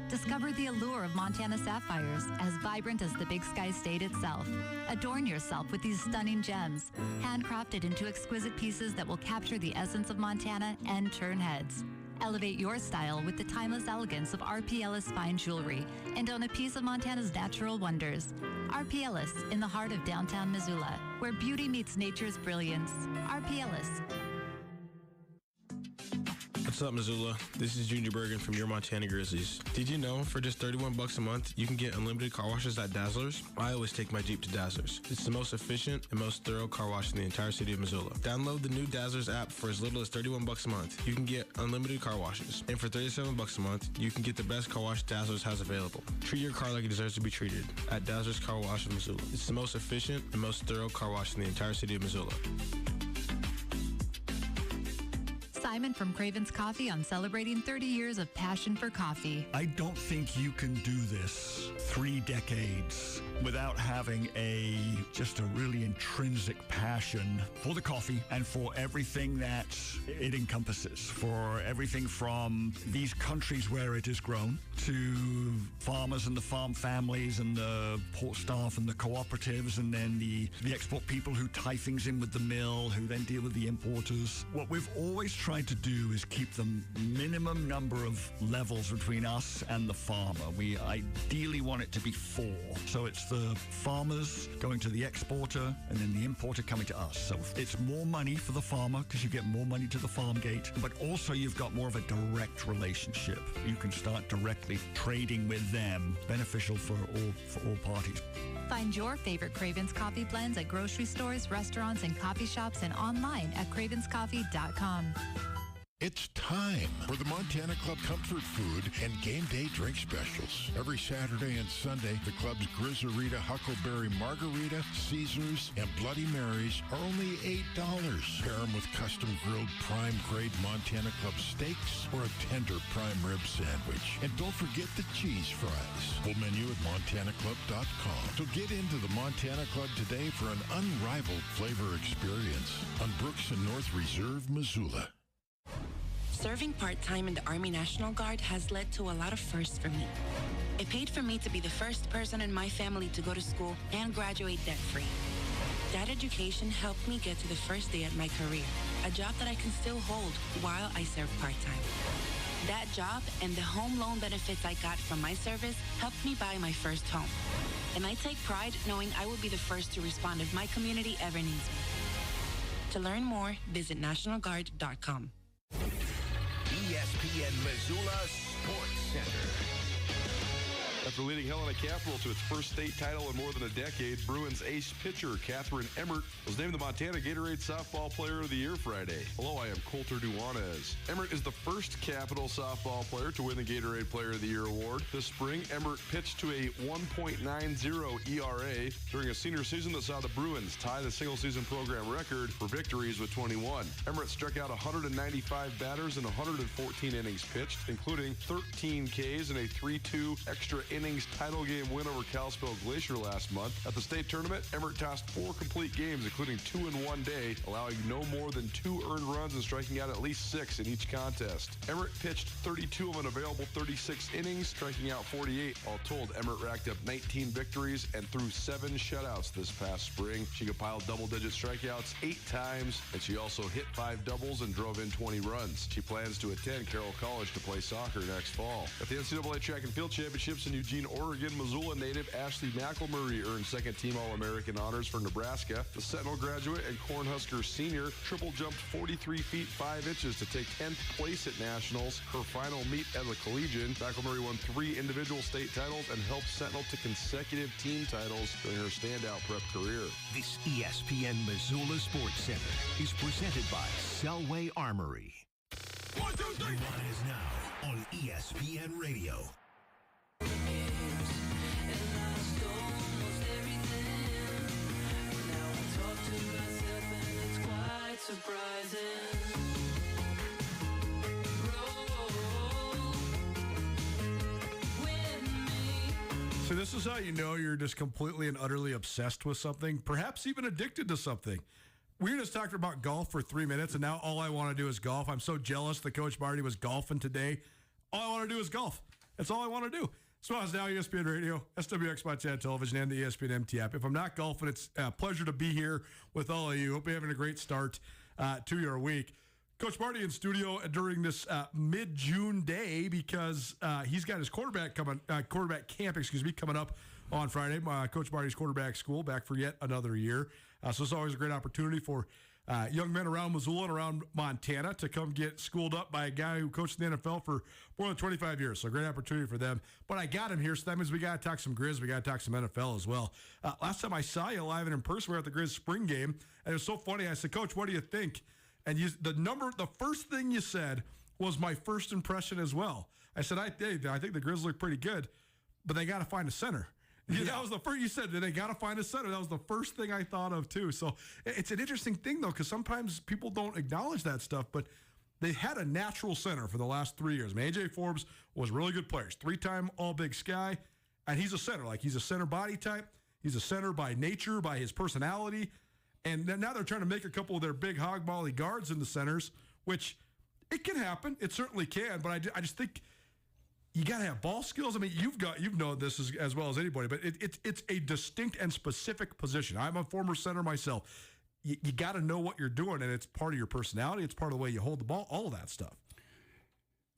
Discover the allure of Montana sapphires, as vibrant as the Big Sky State itself. Adorn yourself with these stunning gems, handcrafted into exquisite pieces that will capture the essence of Montana and turn heads. Elevate your style with the timeless elegance of RP Ellis Fine Jewelry and own a piece of Montana's natural wonders. RP Ellis, in the heart of downtown Missoula, where beauty meets nature's brilliance. RP Ellis. What's up, Missoula? This is Junior Bergen from your Montana Grizzlies. Did you know for just $31 a month, you can get unlimited car washes at Dazzlers? I always take my Jeep to Dazzlers. It's the most efficient and most thorough car wash in the entire city of Missoula. Download the new Dazzlers app for as little as $31 a month. You can get unlimited car washes. And for $37 a month, you can get the best car wash Dazzlers has available. Treat your car like it deserves to be treated at Dazzlers Car Wash of Missoula. It's the most efficient and most thorough car wash in the entire city of Missoula. Simon from Craven's Coffee on celebrating 30 years of passion for coffee. I don't think you can do this 3 decades without having just a really intrinsic passion for the coffee and for everything that it encompasses, for everything from these countries where it is grown to farmers and the farm families and the port staff and the cooperatives and then the export people who tie things in with the mill, who then deal with the importers. What we've always tried to do is keep the minimum number of levels between us and the farmer. We ideally want it to be 4. So it's the farmers going to the exporter and then the importer coming to us. So it's more money for the farmer because you get more money to the farm gate, but also you've got more of a direct relationship. You can start directly trading with them, beneficial for all parties. Find your favorite Craven's Coffee blends at grocery stores, restaurants, and coffee shops and online at cravenscoffee.com. It's time for the Montana Club Comfort Food and Game Day Drink Specials. Every Saturday and Sunday, the club's Grizzarita, Huckleberry Margarita, Caesars, and Bloody Marys are only $8. Pair them with custom grilled prime grade Montana Club steaks or a tender prime rib sandwich. And don't forget the cheese fries. Full menu at montanaclub.com. So get into the Montana Club today for an unrivaled flavor experience on Brooks and North Reserve, Missoula. Serving part-time in the Army National Guard has led to a lot of firsts for me. It paid for me to be the first person in my family to go to school and graduate debt-free. That education helped me get to the first day at my career, a job that I can still hold while I serve part-time. That job and the home loan benefits I got from my service helped me buy my first home. And I take pride knowing I will be the first to respond if my community ever needs me. To learn more, visit nationalguard.com. ESPN Missoula Sports Center. After leading Helena Capital to its first state title in more than a decade, Bruins ace pitcher Catherine Emmert was named the Montana Gatorade Softball Player of the Year Friday. Hello, I am Coulter Nuanez. Emmert is the first Capital softball player to win the Gatorade Player of the Year award. This spring, Emmert pitched to a 1.90 ERA during a senior season that saw the Bruins tie the single-season program record for victories with 21. Emmert struck out 195 batters in 114 innings pitched, including 13 Ks and a 3-2 extra innings title game win over Kalispell Glacier last month. At the state tournament, Emmert tossed 4 complete games, including 2 in one day, allowing no more than 2 earned runs and striking out at least 6 in each contest. Emmert pitched 32 of an available 36 innings, striking out 48. All told, Emmert racked up 19 victories and threw 7 shutouts this past spring. She compiled double-digit strikeouts 8 times, and she also hit 5 doubles and drove in 20 runs. She plans to attend Carroll College to play soccer next fall. At the NCAA Track and Field Championships in Eugene, Oregon, Missoula native Ashley McElmurray earned second-team All-American honors for Nebraska. The Sentinel graduate and Cornhusker senior triple jumped 43 feet 5 inches to take 10th place at Nationals. Her final meet as a collegian, McElmurray won 3 individual state titles and helped Sentinel to consecutive team titles during her standout prep career. This ESPN Missoula Sports Center is presented by Selway Armory. 1, 2, 3. Nuanez now on ESPN Radio. So this is how you know you're just completely and utterly obsessed with something, perhaps even addicted to something. We were just talking about golf for 3 minutes, and now all I want to do is golf. I'm so jealous that Coach Marty was golfing today. All I want to do is golf. That's all I want to do. So it's now ESPN Radio, SWX Montana Television, and the ESPN MT app. If I'm not golfing, it's a pleasure to be here with all of you. Hope you're having a great start to your week. Coach Marty in studio during this mid-June day because he's got his quarterback camp, coming up on Friday. Coach Marty's quarterback school back for yet another year. So it's always a great opportunity for young men around Missoula and around Montana to come get schooled up by a guy who coached in the NFL for more than 25 years. So a great opportunity for them. But I got him here, so that means we got to talk some Grizz. We got to talk some NFL as well. Last time I saw you live and in person, we were at the Grizz spring game, and it was so funny. I said, Coach, what do you think? And the first thing you said was my first impression as well. I said, I think the Grizz look pretty good, but they got to find a center. That was the first you said. They got to find a center. That was the first thing I thought of too. So it's an interesting thing though, because sometimes people don't acknowledge that stuff. But they had a natural center for the last 3 years. I mean, AJ Forbes was a really good player. 3-time All-Big Sky, and he's a center. Like he's a center body type. He's a center by nature, by his personality. And now they're trying to make a couple of their big hog-molly guards into centers, which it can happen. It certainly can. But I just think you got to have ball skills. I mean, you've known this as well as anybody, but it's a distinct and specific position. I'm a former center myself. You got to know what you're doing, and it's part of your personality. It's part of the way you hold the ball, all of that stuff.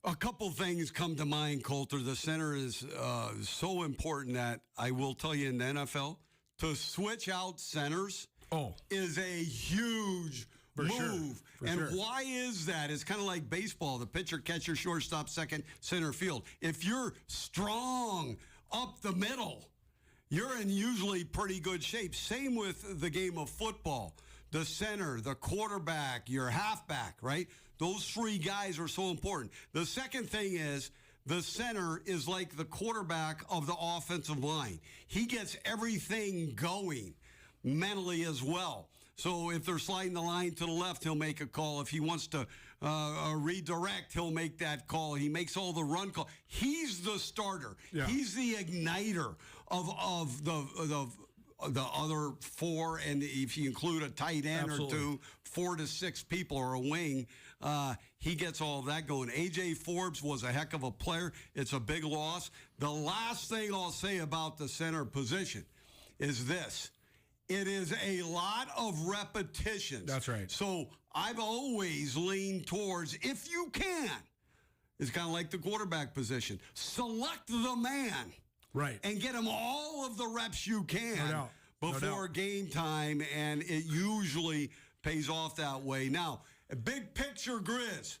A couple things come to mind, Coulter. The center is so important that I will tell you in the NFL, to switch out centers is a huge move. Why is that? It's kind of like baseball. The pitcher, catcher, shortstop, second, center field. If you're strong up the middle, you're in usually pretty good shape. Same with the game of football. The center, the quarterback, your halfback, right? Those three guys are so important. The second thing is the center is like the quarterback of the offensive line. He gets everything going mentally as well. So if they're sliding the line to the left, he'll make a call. If he wants to redirect, he'll make that call. He makes all the run call. He's the starter. Yeah. He's the igniter of the other four, and if you include a tight end or two, 4 to 6 people or a wing, he gets all of that going. AJ Forbes was a heck of a player. It's a big loss. The last thing I'll say about the center position is this. It is a lot of repetitions. That's right. So I've always leaned towards, if you can, it's kind of like the quarterback position. Select the man. Right. And get him all of the reps you can before game time, and it usually pays off that way. Now, a big picture, Grizz,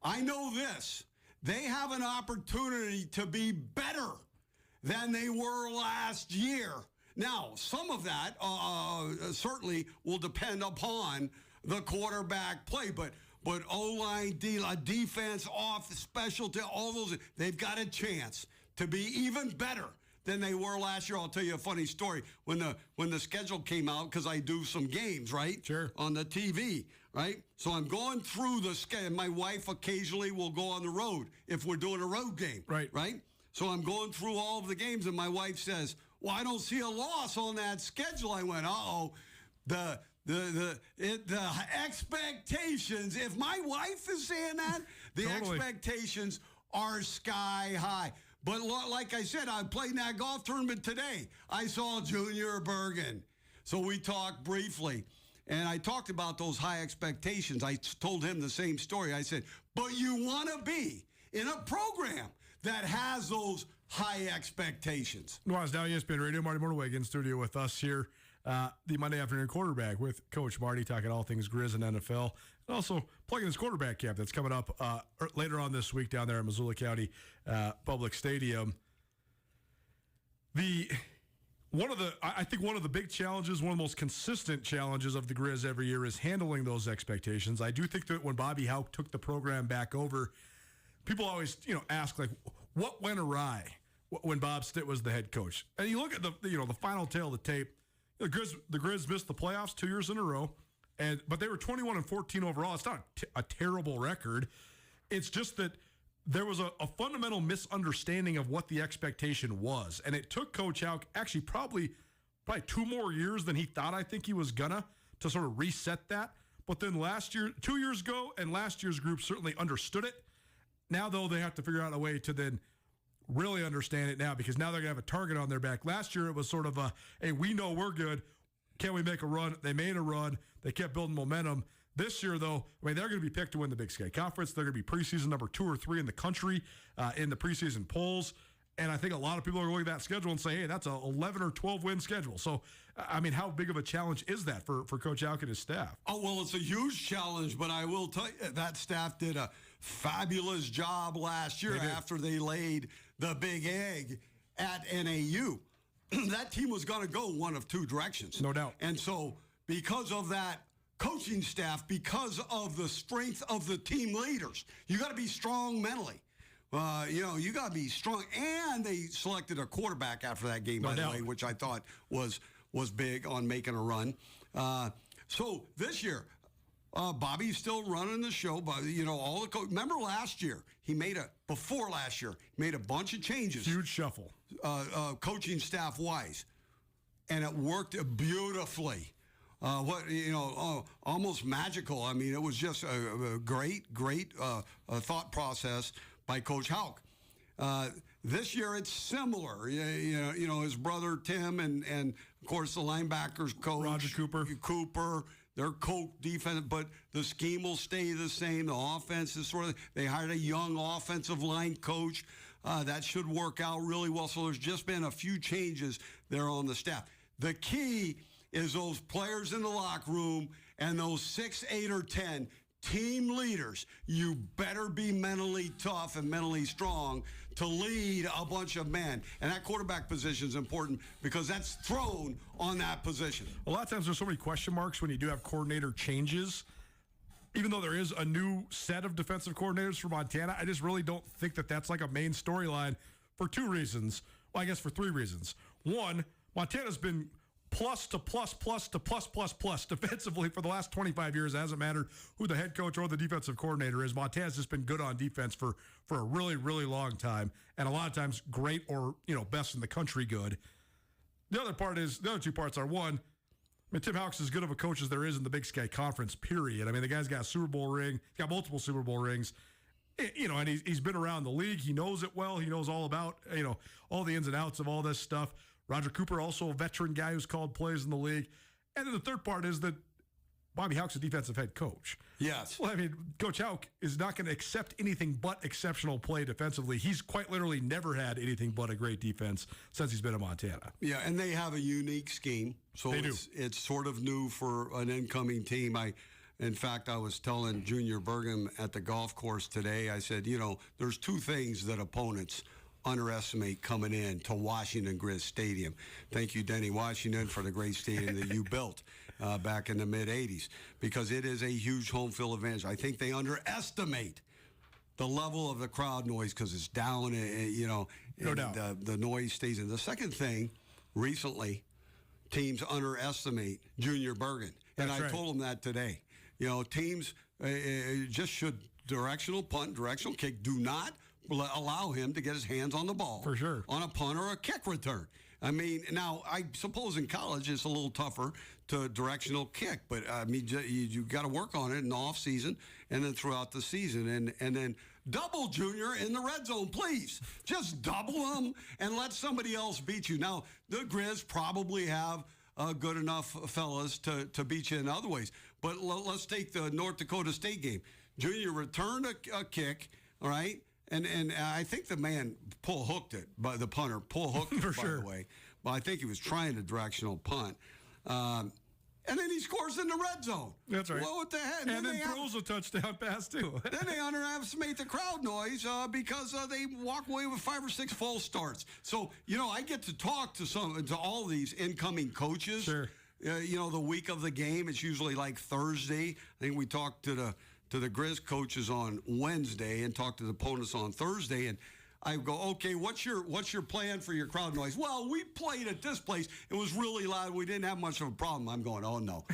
I know this. They have an opportunity to be better than they were last year. Now, some of that certainly will depend upon the quarterback play, but O-line, defense, off, specialty, all those, they've got a chance to be even better than they were last year. I'll tell you a funny story. When the schedule came out, because I do some games, right? Sure. On the TV, right? So I'm going through the schedule. My wife occasionally will go on the road if we're doing a road game. Right. Right? So I'm going through all of the games, and my wife says, well, I don't see a loss on that schedule. I went, uh-oh. The expectations, if my wife is saying that, the expectations are sky high. But like I said, I played in that golf tournament today. I saw Junior Bergen. So we talked briefly, and I talked about those high expectations. I told him the same story. I said, but you want to be in a program that has those high expectations. Nuanez now ESPN Radio. Marty Mortaway in studio with us here. The Monday afternoon quarterback with Coach Marty, talking all things Grizz and NFL. And also plugging his quarterback camp that's coming up later on this week down there at Missoula County Public Stadium. I think one of the big challenges, one of the most consistent challenges of the Grizz every year is handling those expectations. I do think that when Bobby Houck took the program back over, people always ask, like, what went awry when Bob Stitt was the head coach? And you look at the final tail of the tape. The Grizz missed the playoffs 2 years in a row, but they were 21-14 overall. It's not a terrible record. It's just that there was a fundamental misunderstanding of what the expectation was, and it took Coach Houck actually probably 2 more years than he thought. I think he was gonna to sort of reset that. But then 2 years ago, and last year's group certainly understood it. Now, though, they have to figure out a way to then really understand it now, because now they're going to have a target on their back. Last year, it was sort of hey, we know we're good. Can we make a run? They made a run. They kept building momentum. This year, though, they're going to be picked to win the Big Sky Conference. They're going to be preseason number 2 or 3 in the country in the preseason polls. And I think a lot of people are looking at that schedule and say, hey, that's a 11 or 12 win schedule. So, I mean, how big of a challenge is that for Coach Houck and his staff? Oh, well, it's a huge challenge, but I will tell you, that staff did a fabulous job last year after they laid the big egg at NAU. That team was going to go one of two directions. No doubt. And so because of that coaching staff, because of the strength of the team leaders, you got to be strong mentally. You got to be strong. And they selected a quarterback after that game, by the way, which I thought was big on making a run. So this year, Bobby's still running the show. But, all the remember last year, before last year, he made a bunch of changes. Huge shuffle. Coaching staff-wise. And it worked beautifully. Almost magical. I mean, it was just a great thought process by Coach Houck. This year it's similar. His brother Tim and of course the linebackers coach Roger Cooper. Their coach defense, but the scheme will stay the same. The offense is they hired a young offensive line coach. That should work out really well. So there's just been a few changes there on the staff. The key is those players in the locker room and those 6, 8, or 10 team leaders. You better be mentally tough and mentally strong to lead a bunch of men. And that quarterback position is important because that's thrown on that position. A lot of times there's so many question marks when you do have coordinator changes. Even though there is a new set of defensive coordinators for Montana, I just really don't think that that's like a main storyline for two reasons. Well, I guess for three reasons. One, Montana's been plus to plus defensively for the last 25 years. It hasn't mattered who the head coach or the defensive coordinator is. Montana's just been good on defense for a really, really long time, and a lot of times great or best in the country good. The other two parts are, one, Tim Houck's as good of a coach as there is in the Big Sky Conference, period. I mean, the guy's got a Super Bowl ring. He's got multiple Super Bowl rings. And he's been around the league. He knows it well. He knows all about, all the ins and outs of all this stuff. Roger Cooper, also a veteran guy who's called plays in the league. And then the third part is that Bobby Houck's a defensive head coach. Yes. Well, I mean, Coach Houck is not going to accept anything but exceptional play defensively. He's quite literally never had anything but a great defense since he's been in Montana. Yeah, and they have a unique scheme. So it's sort of new for an incoming team. In fact, I was telling Junior Bergam at the golf course today, I said, there's two things that opponents underestimate coming in to Washington Grizz Stadium. Thank you, Denny Washington, for the great stadium that you built back in the mid-'80s, because it is a huge home field advantage. I think they underestimate the level of the crowd noise because it's down, no doubt. The noise stays in. The second thing, recently, teams underestimate Junior Bergen. And I told him that today. Teams just should directional punt, directional kick. Do not allow him to get his hands on the ball. For sure. On a punt or a kick return. I mean, now, I suppose in college it's a little tougher to directional kick, but I mean, you got to work on it in the off season and then throughout the season. And then double Junior in the red zone, please. Just double them and let somebody else beat you. Now, the Grizz probably have good enough fellas to beat you in other ways. But let's take the North Dakota State game. Junior returned a kick, all right? And I think the man hooked it, by the punter, hooked it, by the way. But I think he was trying to directional punt. And then he scores in the red zone. That's right. Well, what the heck? And then throws a touchdown pass, too. Then they underestimate the crowd noise because they walk away with 5 or 6 false starts. So, I get to talk to all these incoming coaches. Sure. The week of the game, it's usually like Thursday. I think we talked to the Grizz coaches on Wednesday and talk to the opponents on Thursday, and I go, okay, what's your plan for your crowd noise? Well, we played at this place. It was really loud. We didn't have much of a problem. I'm going, oh, no.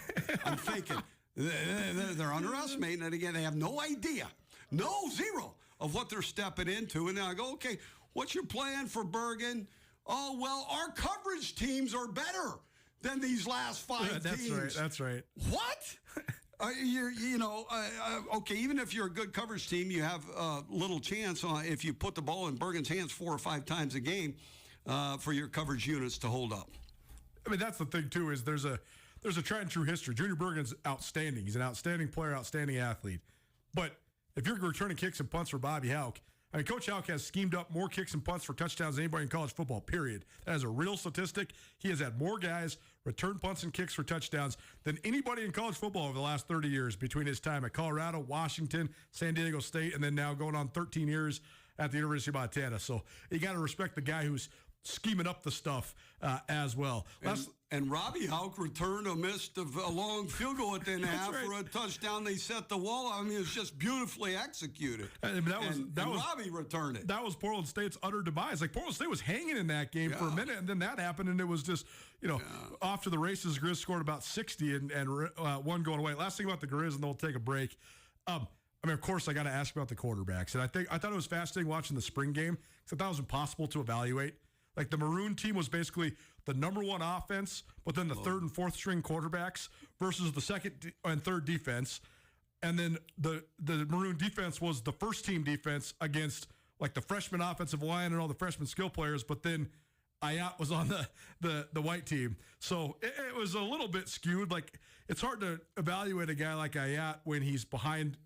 I'm thinking they're underestimating it again. They have no idea, zero of what they're stepping into. And then I go, okay, what's your plan for Bergen? Oh, well, our coverage teams are better than these last 5 teams. That's right. What? Okay, even if you're a good coverage team, you have little chance if you put the ball in Bergen's hands 4 or 5 times a game for your coverage units to hold up. I mean, that's the thing, too, is there's a tried and true history. Junior Bergen's outstanding. He's an outstanding player, outstanding athlete. But if you're returning kicks and punts for Bobby Houck, I mean, Coach Houck has schemed up more kicks and punts for touchdowns than anybody in college football, period. That is a real statistic. He has had more guys return punts and kicks for touchdowns than anybody in college football over the last 30 years between his time at Colorado, Washington, San Diego State, and then now going on 13 years at the University of Montana. So you got to respect the guy who's scheming up the stuff as well. And Robbie Houck returned a long field goal at the end of the half for a touchdown. They set the wall. I mean, it's just beautifully executed. And Robbie returned it. That was Portland State's utter demise. Like, Portland State was hanging in that game for a minute, and then that happened, and it was just, off to the races. Grizz scored about 60 and one going away. Last thing about the Grizz, and then we'll take a break. I mean, of course, I got to ask about the quarterbacks. And I thought it was fascinating watching the spring game because I thought it was impossible to evaluate. Like, the Maroon team was basically the number one offense, but then the third and fourth string quarterbacks versus the second and third defense. And then the Maroon defense was the first team defense against, like, the freshman offensive line and all the freshman skill players, but then Ayat was on the white team. So it was a little bit skewed. Like, it's hard to evaluate a guy like Ayat when he's behind,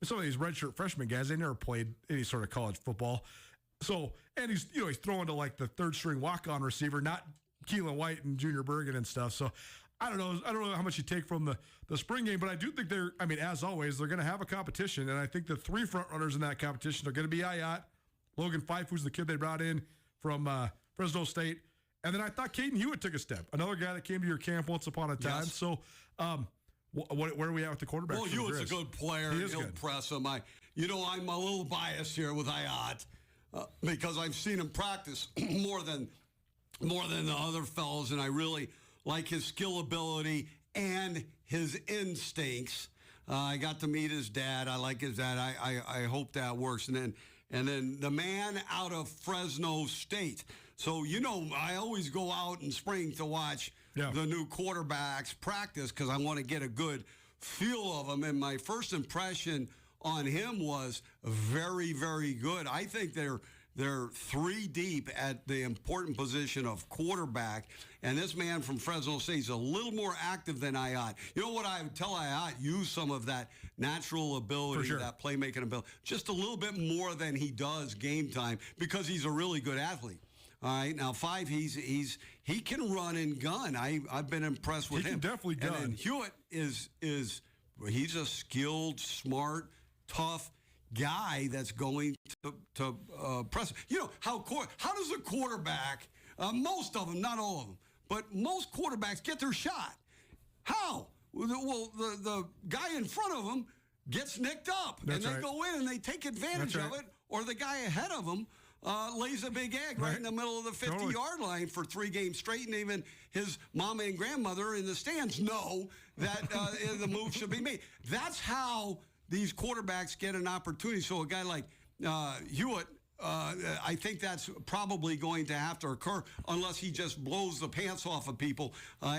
some of these redshirt freshman guys. They never played any sort of college football. So, and he's throwing to like the third string walk-on receiver, not Keelan White and Junior Bergen and stuff. So I don't know how much you take from the spring game, but I do think as always, they're going to have a competition. And I think the three front runners in that competition are going to be Ayat, Logan Fife, who's the kid they brought in from Fresno State. And then I thought Caden Hewitt took a step, another guy that came to your camp once upon a time. Yes. So, where are we at with the quarterback? Well, Hewitt's a good player. He'll press him. I'm a little biased here with Ayat. Because I've seen him practice more than the other fellows, and I really like his skill ability and his instincts. I got to meet his dad. I like his dad. I hope that works. And then the man out of Fresno State. So, I always go out in spring to watch the new quarterbacks practice because I want to get a good feel of them. And my first impression on him was very, very good. I think they're three deep at the important position of quarterback, and this man from Fresno State is a little more active than Ayat. You know what I would tell Ayat? Use some of that natural ability, that playmaking ability, just a little bit more than he does game time because he's a really good athlete. All right, now Five, he can run and gun. I've been impressed with him. He can definitely gun. And then Hewitt he's a skilled, smart, tough guy that's going to press. How does a quarterback, most of them, not all of them, but most quarterbacks get their shot? How? Well, the guy in front of them gets nicked up, and they go in and they take advantage of it, or the guy ahead of them lays a big egg right in the middle of the 50-yard line for 3 games straight, and even his mama and grandmother in the stands know that the move should be made. That's how these quarterbacks get an opportunity. So a guy like Hewitt, I think that's probably going to have to occur unless he just blows the pants off of people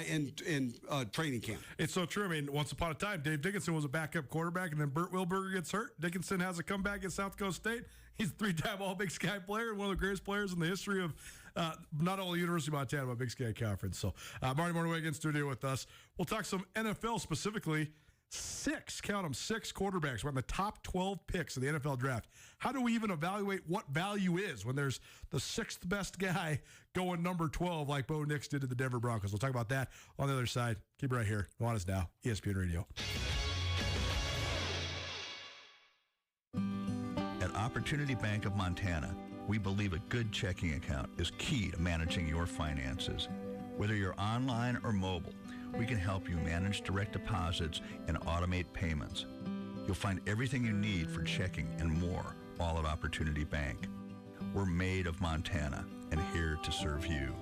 in training camp. It's so true. I mean, once upon a time, Dave Dickinson was a backup quarterback, and then Burt Wilberger gets hurt. Dickinson has a comeback at South Coast State. He's a 3-time All-Big Sky player and one of the greatest players in the history of not only University of Montana, but Big Sky Conference. So Marty Mornaway in studio with us. We'll talk some NFL specifically. 6 quarterbacks were on the top 12 picks of the NFL draft. How do we even evaluate what value is when there's the 6th best guy going number 12 like Bo Nix did to the Denver Broncos? We'll talk about that on the other side. Keep it right here. Nuanez Now, ESPN Radio. At Opportunity Bank of Montana, we believe a good checking account is key to managing your finances. Whether you're online or mobile, we can help you manage direct deposits and automate payments. You'll find everything you need for checking and more, all at Opportunity Bank. We're made of Montana and here to serve you.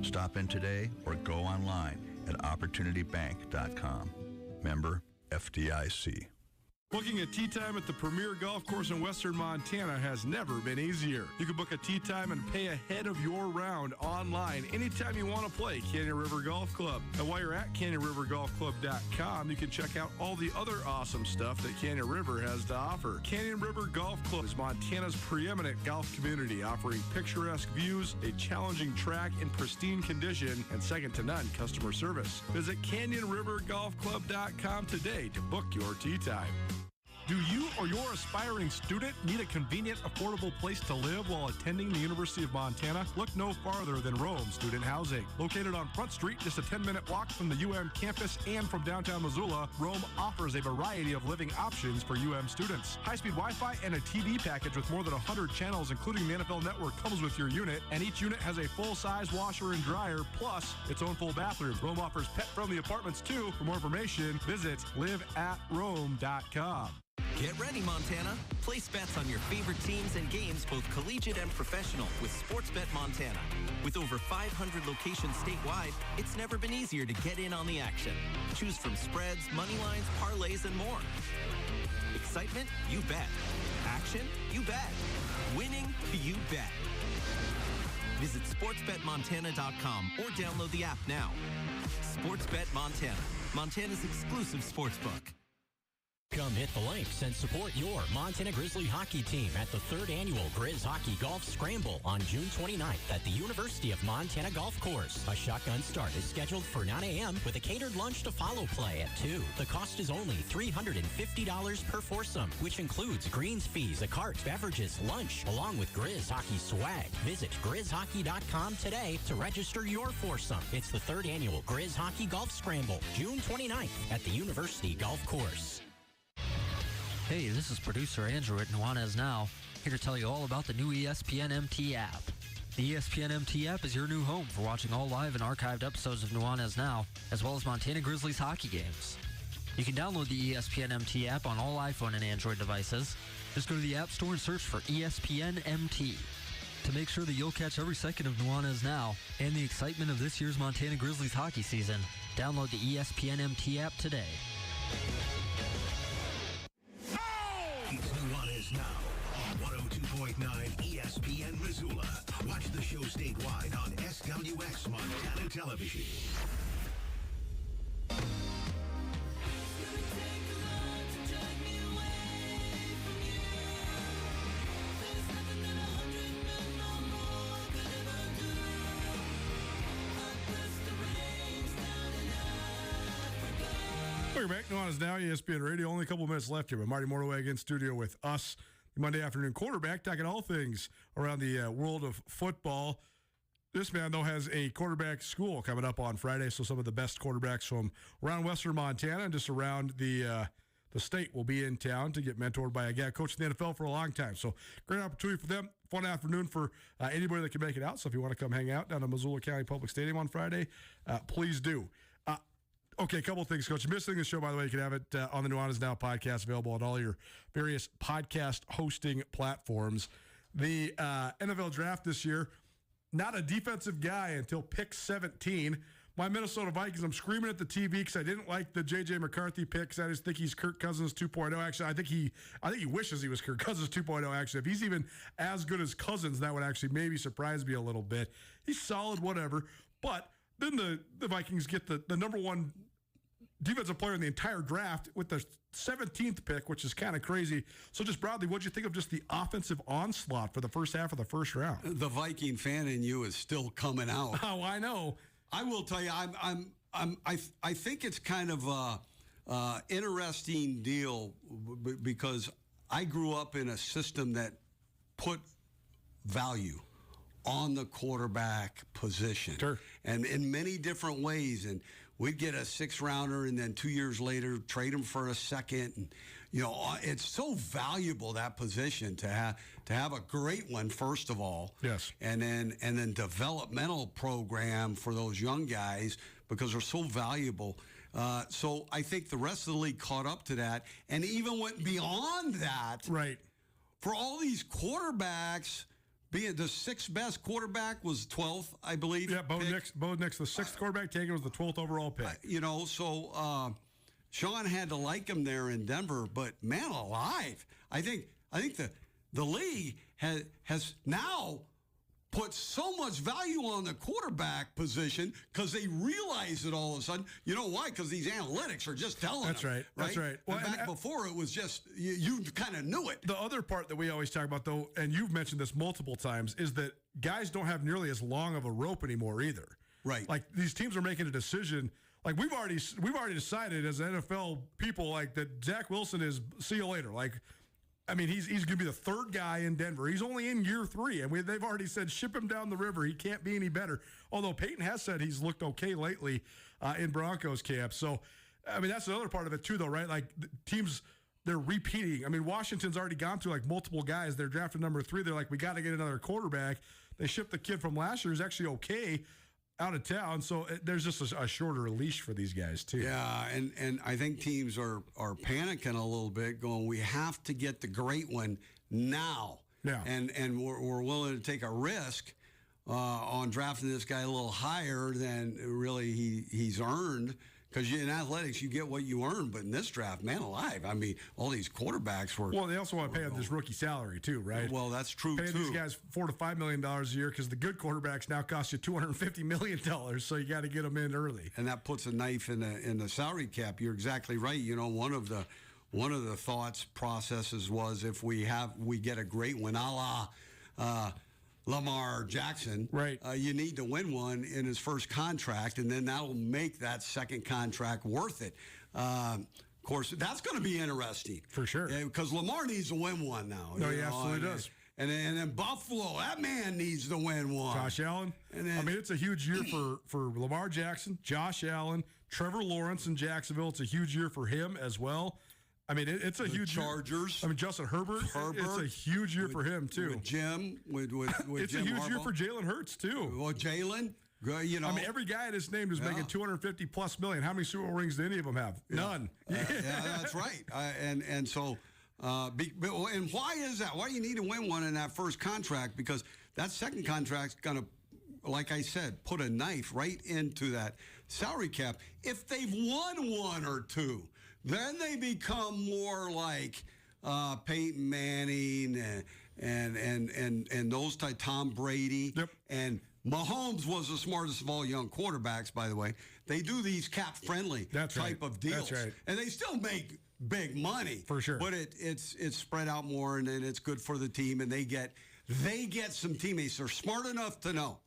Stop in today or go online at opportunitybank.com. Member FDIC. Booking a tee time at the premier golf course in western Montana has never been easier. You can book a tee time and pay ahead of your round online anytime you want to play Canyon River Golf Club. And while you're at CanyonRiverGolfClub.com, you can check out all the other awesome stuff that Canyon River has to offer. Canyon River Golf Club is Montana's preeminent golf community, offering picturesque views, a challenging track in pristine condition, and second-to-none customer service. Visit CanyonRiverGolfClub.com today to book your tee time. Do you or your aspiring student need a convenient, affordable place to live while attending the University of Montana? Look no farther than Rome Student Housing. Located on Front Street, just a 10-minute walk from the UM campus and from downtown Missoula, Rome offers a variety of living options for UM students. High-speed Wi-Fi and a TV package with more than 100 channels, including the NFL Network, comes with your unit, and each unit has a full-size washer and dryer, plus its own full bathroom. Rome offers pet-friendly apartments, too. For more information, visit liveatrome.com. Get ready, Montana. Place bets on your favorite teams and games, both collegiate and professional, with Sportsbet Montana. With over 500 locations statewide, it's never been easier to get in on the action. Choose from spreads, money lines, parlays, and more. Excitement? You bet. Action? You bet. Winning? You bet. Visit sportsbetmontana.com or download the app now. Sportsbet Montana, Montana's exclusive sportsbook. Come hit the links and support your Montana Grizzly hockey team at the 3rd Annual Grizz Hockey Golf Scramble on June 29th at the University of Montana Golf Course. A shotgun start is scheduled for 9 a.m. with a catered lunch to follow play at 2. The cost is only $350 per foursome, which includes greens fees, a cart, beverages, lunch, along with Grizz Hockey swag. Visit grizzhockey.com today to register your foursome. It's the 3rd Annual Grizz Hockey Golf Scramble, June 29th at the University Golf Course. Hey, this is producer Andrew at Nuanez Now, here to tell you all about the new ESPN MT app. The ESPN MT app is your new home for watching all live and archived episodes of Nuanez Now, as well as Montana Grizzlies hockey games. You can download the ESPN MT app on all iPhone and Android devices. Just go to the App Store and search for ESPN MT. To make sure that you'll catch every second of Nuanez Now and the excitement of this year's Montana Grizzlies hockey season, download the ESPN MT app today. It's Nuanez Now on 102.9 ESPN Missoula. Watch the show statewide on SWX Montana Television. Welcome back. Nuanez Now, ESPN Radio. Only a couple minutes left here, but Marty Mortawag in studio with us, the Monday afternoon quarterback, talking all things around the world of football. This man, though, has a quarterback school coming up on Friday, so some of the best quarterbacks from around Western Montana and just around the state will be in town to get mentored by a guy coached in the NFL for a long time. So great opportunity for them. Fun afternoon for anybody that can make it out. So if you want to come hang out down at Missoula County Public Stadium on Friday, please do. Okay, a couple of things, Coach. You're missing the show, by the way. You can have it on the Nuanez Now podcast, available on all your various podcast hosting platforms. The NFL draft this year, not a defensive guy until pick 17. My Minnesota Vikings, I'm screaming at the TV because I didn't like the J.J. McCarthy pick. I just think he's Kirk Cousins 2.0. Actually, I think he wishes he was Kirk Cousins 2.0, actually. If he's even as good as Cousins, that would actually maybe surprise me a little bit. He's solid, whatever. But then the Vikings get the number one defensive player in the entire draft with the 17th pick, which is kind of crazy. So just broadly, what'd you think of just the offensive onslaught for the first half of the first round? The Viking fan in you is still coming out. Oh, I know. I will tell you, I think it's kind of a interesting deal because I grew up in a system that put value on the quarterback position. Sure. And in many different ways. And we'd get a 6th rounder and then 2 years later trade him for a 2nd. And, you know, it's so valuable, that position, to have a great one, first of all. Yes. And then developmental program for those young guys because they're so valuable. So I think the rest of the league caught up to that and even went beyond that. Right. For all these quarterbacks, being the 6th best quarterback was 12th, I believe. Yeah, Bo Nix, the 6th quarterback taken, was the 12th overall pick. So Sean had to like him there in Denver, but man alive, I think the league has now put so much value on the quarterback position because they realize it all of a sudden. You know why? Because these analytics are just telling That's them. Right. That's right. Well, back before, it was just, you kind of knew it. The other part that we always talk about, though, and you've mentioned this multiple times, is that guys don't have nearly as long of a rope anymore either. Right. Like, these teams are making a decision like we've already decided as NFL people like that Zach Wilson is see you later. Like, I mean, he's going to be the third guy in Denver. He's only in year 3, and they've already said ship him down the river. He can't be any better. Although Peyton has said he's looked okay lately in Broncos camp. So, I mean, that's another part of it too, though, right? Like teams, they're repeating. I mean, Washington's already gone through like multiple guys. They're drafted number 3. They're like, we got to get another quarterback. They shipped the kid from last year who's actually okay out of town. So there's just a shorter leash for these guys too. Yeah, and I think teams are panicking a little bit, going, we have to get the great one now. Yeah. And we're willing to take a risk on drafting this guy a little higher than really he's earned. Because in athletics, you get what you earn. But in this draft, man alive, I mean, all these quarterbacks were... Well, they also want to pay him this rookie salary, too, right? Well, that's true, Paying these guys $4 to $5 million a year because the good quarterbacks now cost you $250 million, so you got to get them in early. And that puts a knife in the salary cap. You're exactly right. You know, one of the thoughts processes was if we get a great one, a la... Lamar Jackson, right? You need to win one in his first contract, and then that'll make that second contract worth it. Of course, that's going to be interesting for sure, because Lamar needs to win one now. No, he absolutely does. And then Buffalo, that man needs to win one. Josh Allen. And then, I mean, it's a huge year for Lamar Jackson, Josh Allen, Trevor Lawrence in Jacksonville. It's a huge year for him as well. I mean, it's a huge Chargers. I mean, Justin Herbert. It's a huge year for him too. With Jim, with it's Jim a huge Harbaugh. year for Jalen Hurts too. Well, Jalen, you know, I mean, every guy that's named is making $250+ million. How many Super Bowl rings do any of them have? None. Yeah, that's right. And so, and why is that? Why do you need to win one in that first contract? Because that second contract's going to, like I said, put a knife right into that salary cap. If they've won one or two, then they become more like Peyton Manning and those type, Tom Brady. Yep. And Mahomes was the smartest of all young quarterbacks, by the way. They do these cap-friendly type of deals. That's right. And they still make big money. For sure. But it's spread out more, and it's good for the team, and they get some teammates. They're smart enough to know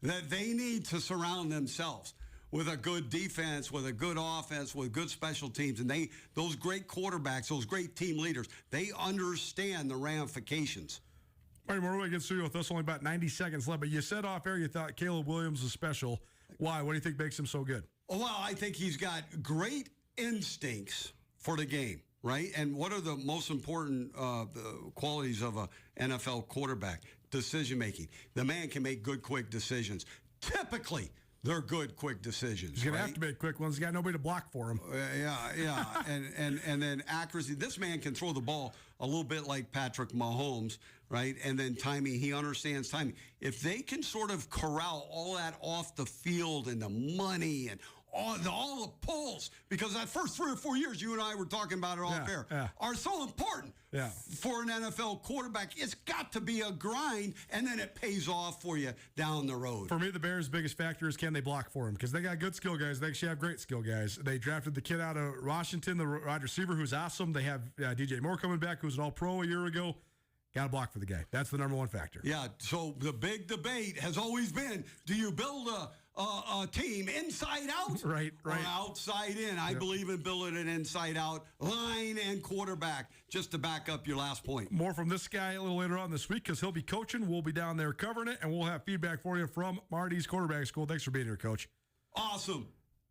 that they need to surround themselves with a good defense, with a good offense, with good special teams. And those great quarterbacks, those great team leaders, they understand the ramifications. All right, Maroon against studio with us, only about 90 seconds left. But you said off air you thought Caleb Williams was special. Why? What do you think makes him so good? Well, I think he's got great instincts for the game, right? And what are the most important qualities of an NFL quarterback? Decision-making. The man can make good, quick decisions. Typically, they're good, quick decisions. He's going to have to make quick ones. He's got nobody to block for him. Yeah. and then accuracy. This man can throw the ball a little bit like Patrick Mahomes, right? And then timing. He understands timing. If they can sort of corral all that off the field and the money and all the pulls, because that first 3 or 4 years, you and I were talking about it off air, are so important for an NFL quarterback. It's got to be a grind, and then it pays off for you down the road. For me, the Bears' biggest factor is can they block for him? Because they got good skill guys. They actually have great skill guys. They drafted the kid out of Washington, the wide receiver, who's awesome. They have DJ Moore coming back, who's an all-pro a year ago. Got to block for the guy. That's the number one factor. Yeah, so the big debate has always been, do you build a team inside out right. or outside in? I believe in building it inside out, line and quarterback, just to back up your last point. More from this guy a little later on this week because he'll be coaching. We'll be down there covering it, and we'll have feedback for you from Marty's quarterback school. Thanks for being here, Coach. Awesome.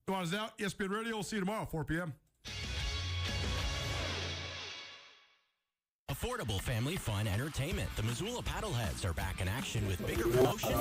Nuanez out, ESPN Radio. We'll see you tomorrow, 4 p.m. Affordable family fun entertainment. The Missoula Paddleheads are back in action with bigger promotions.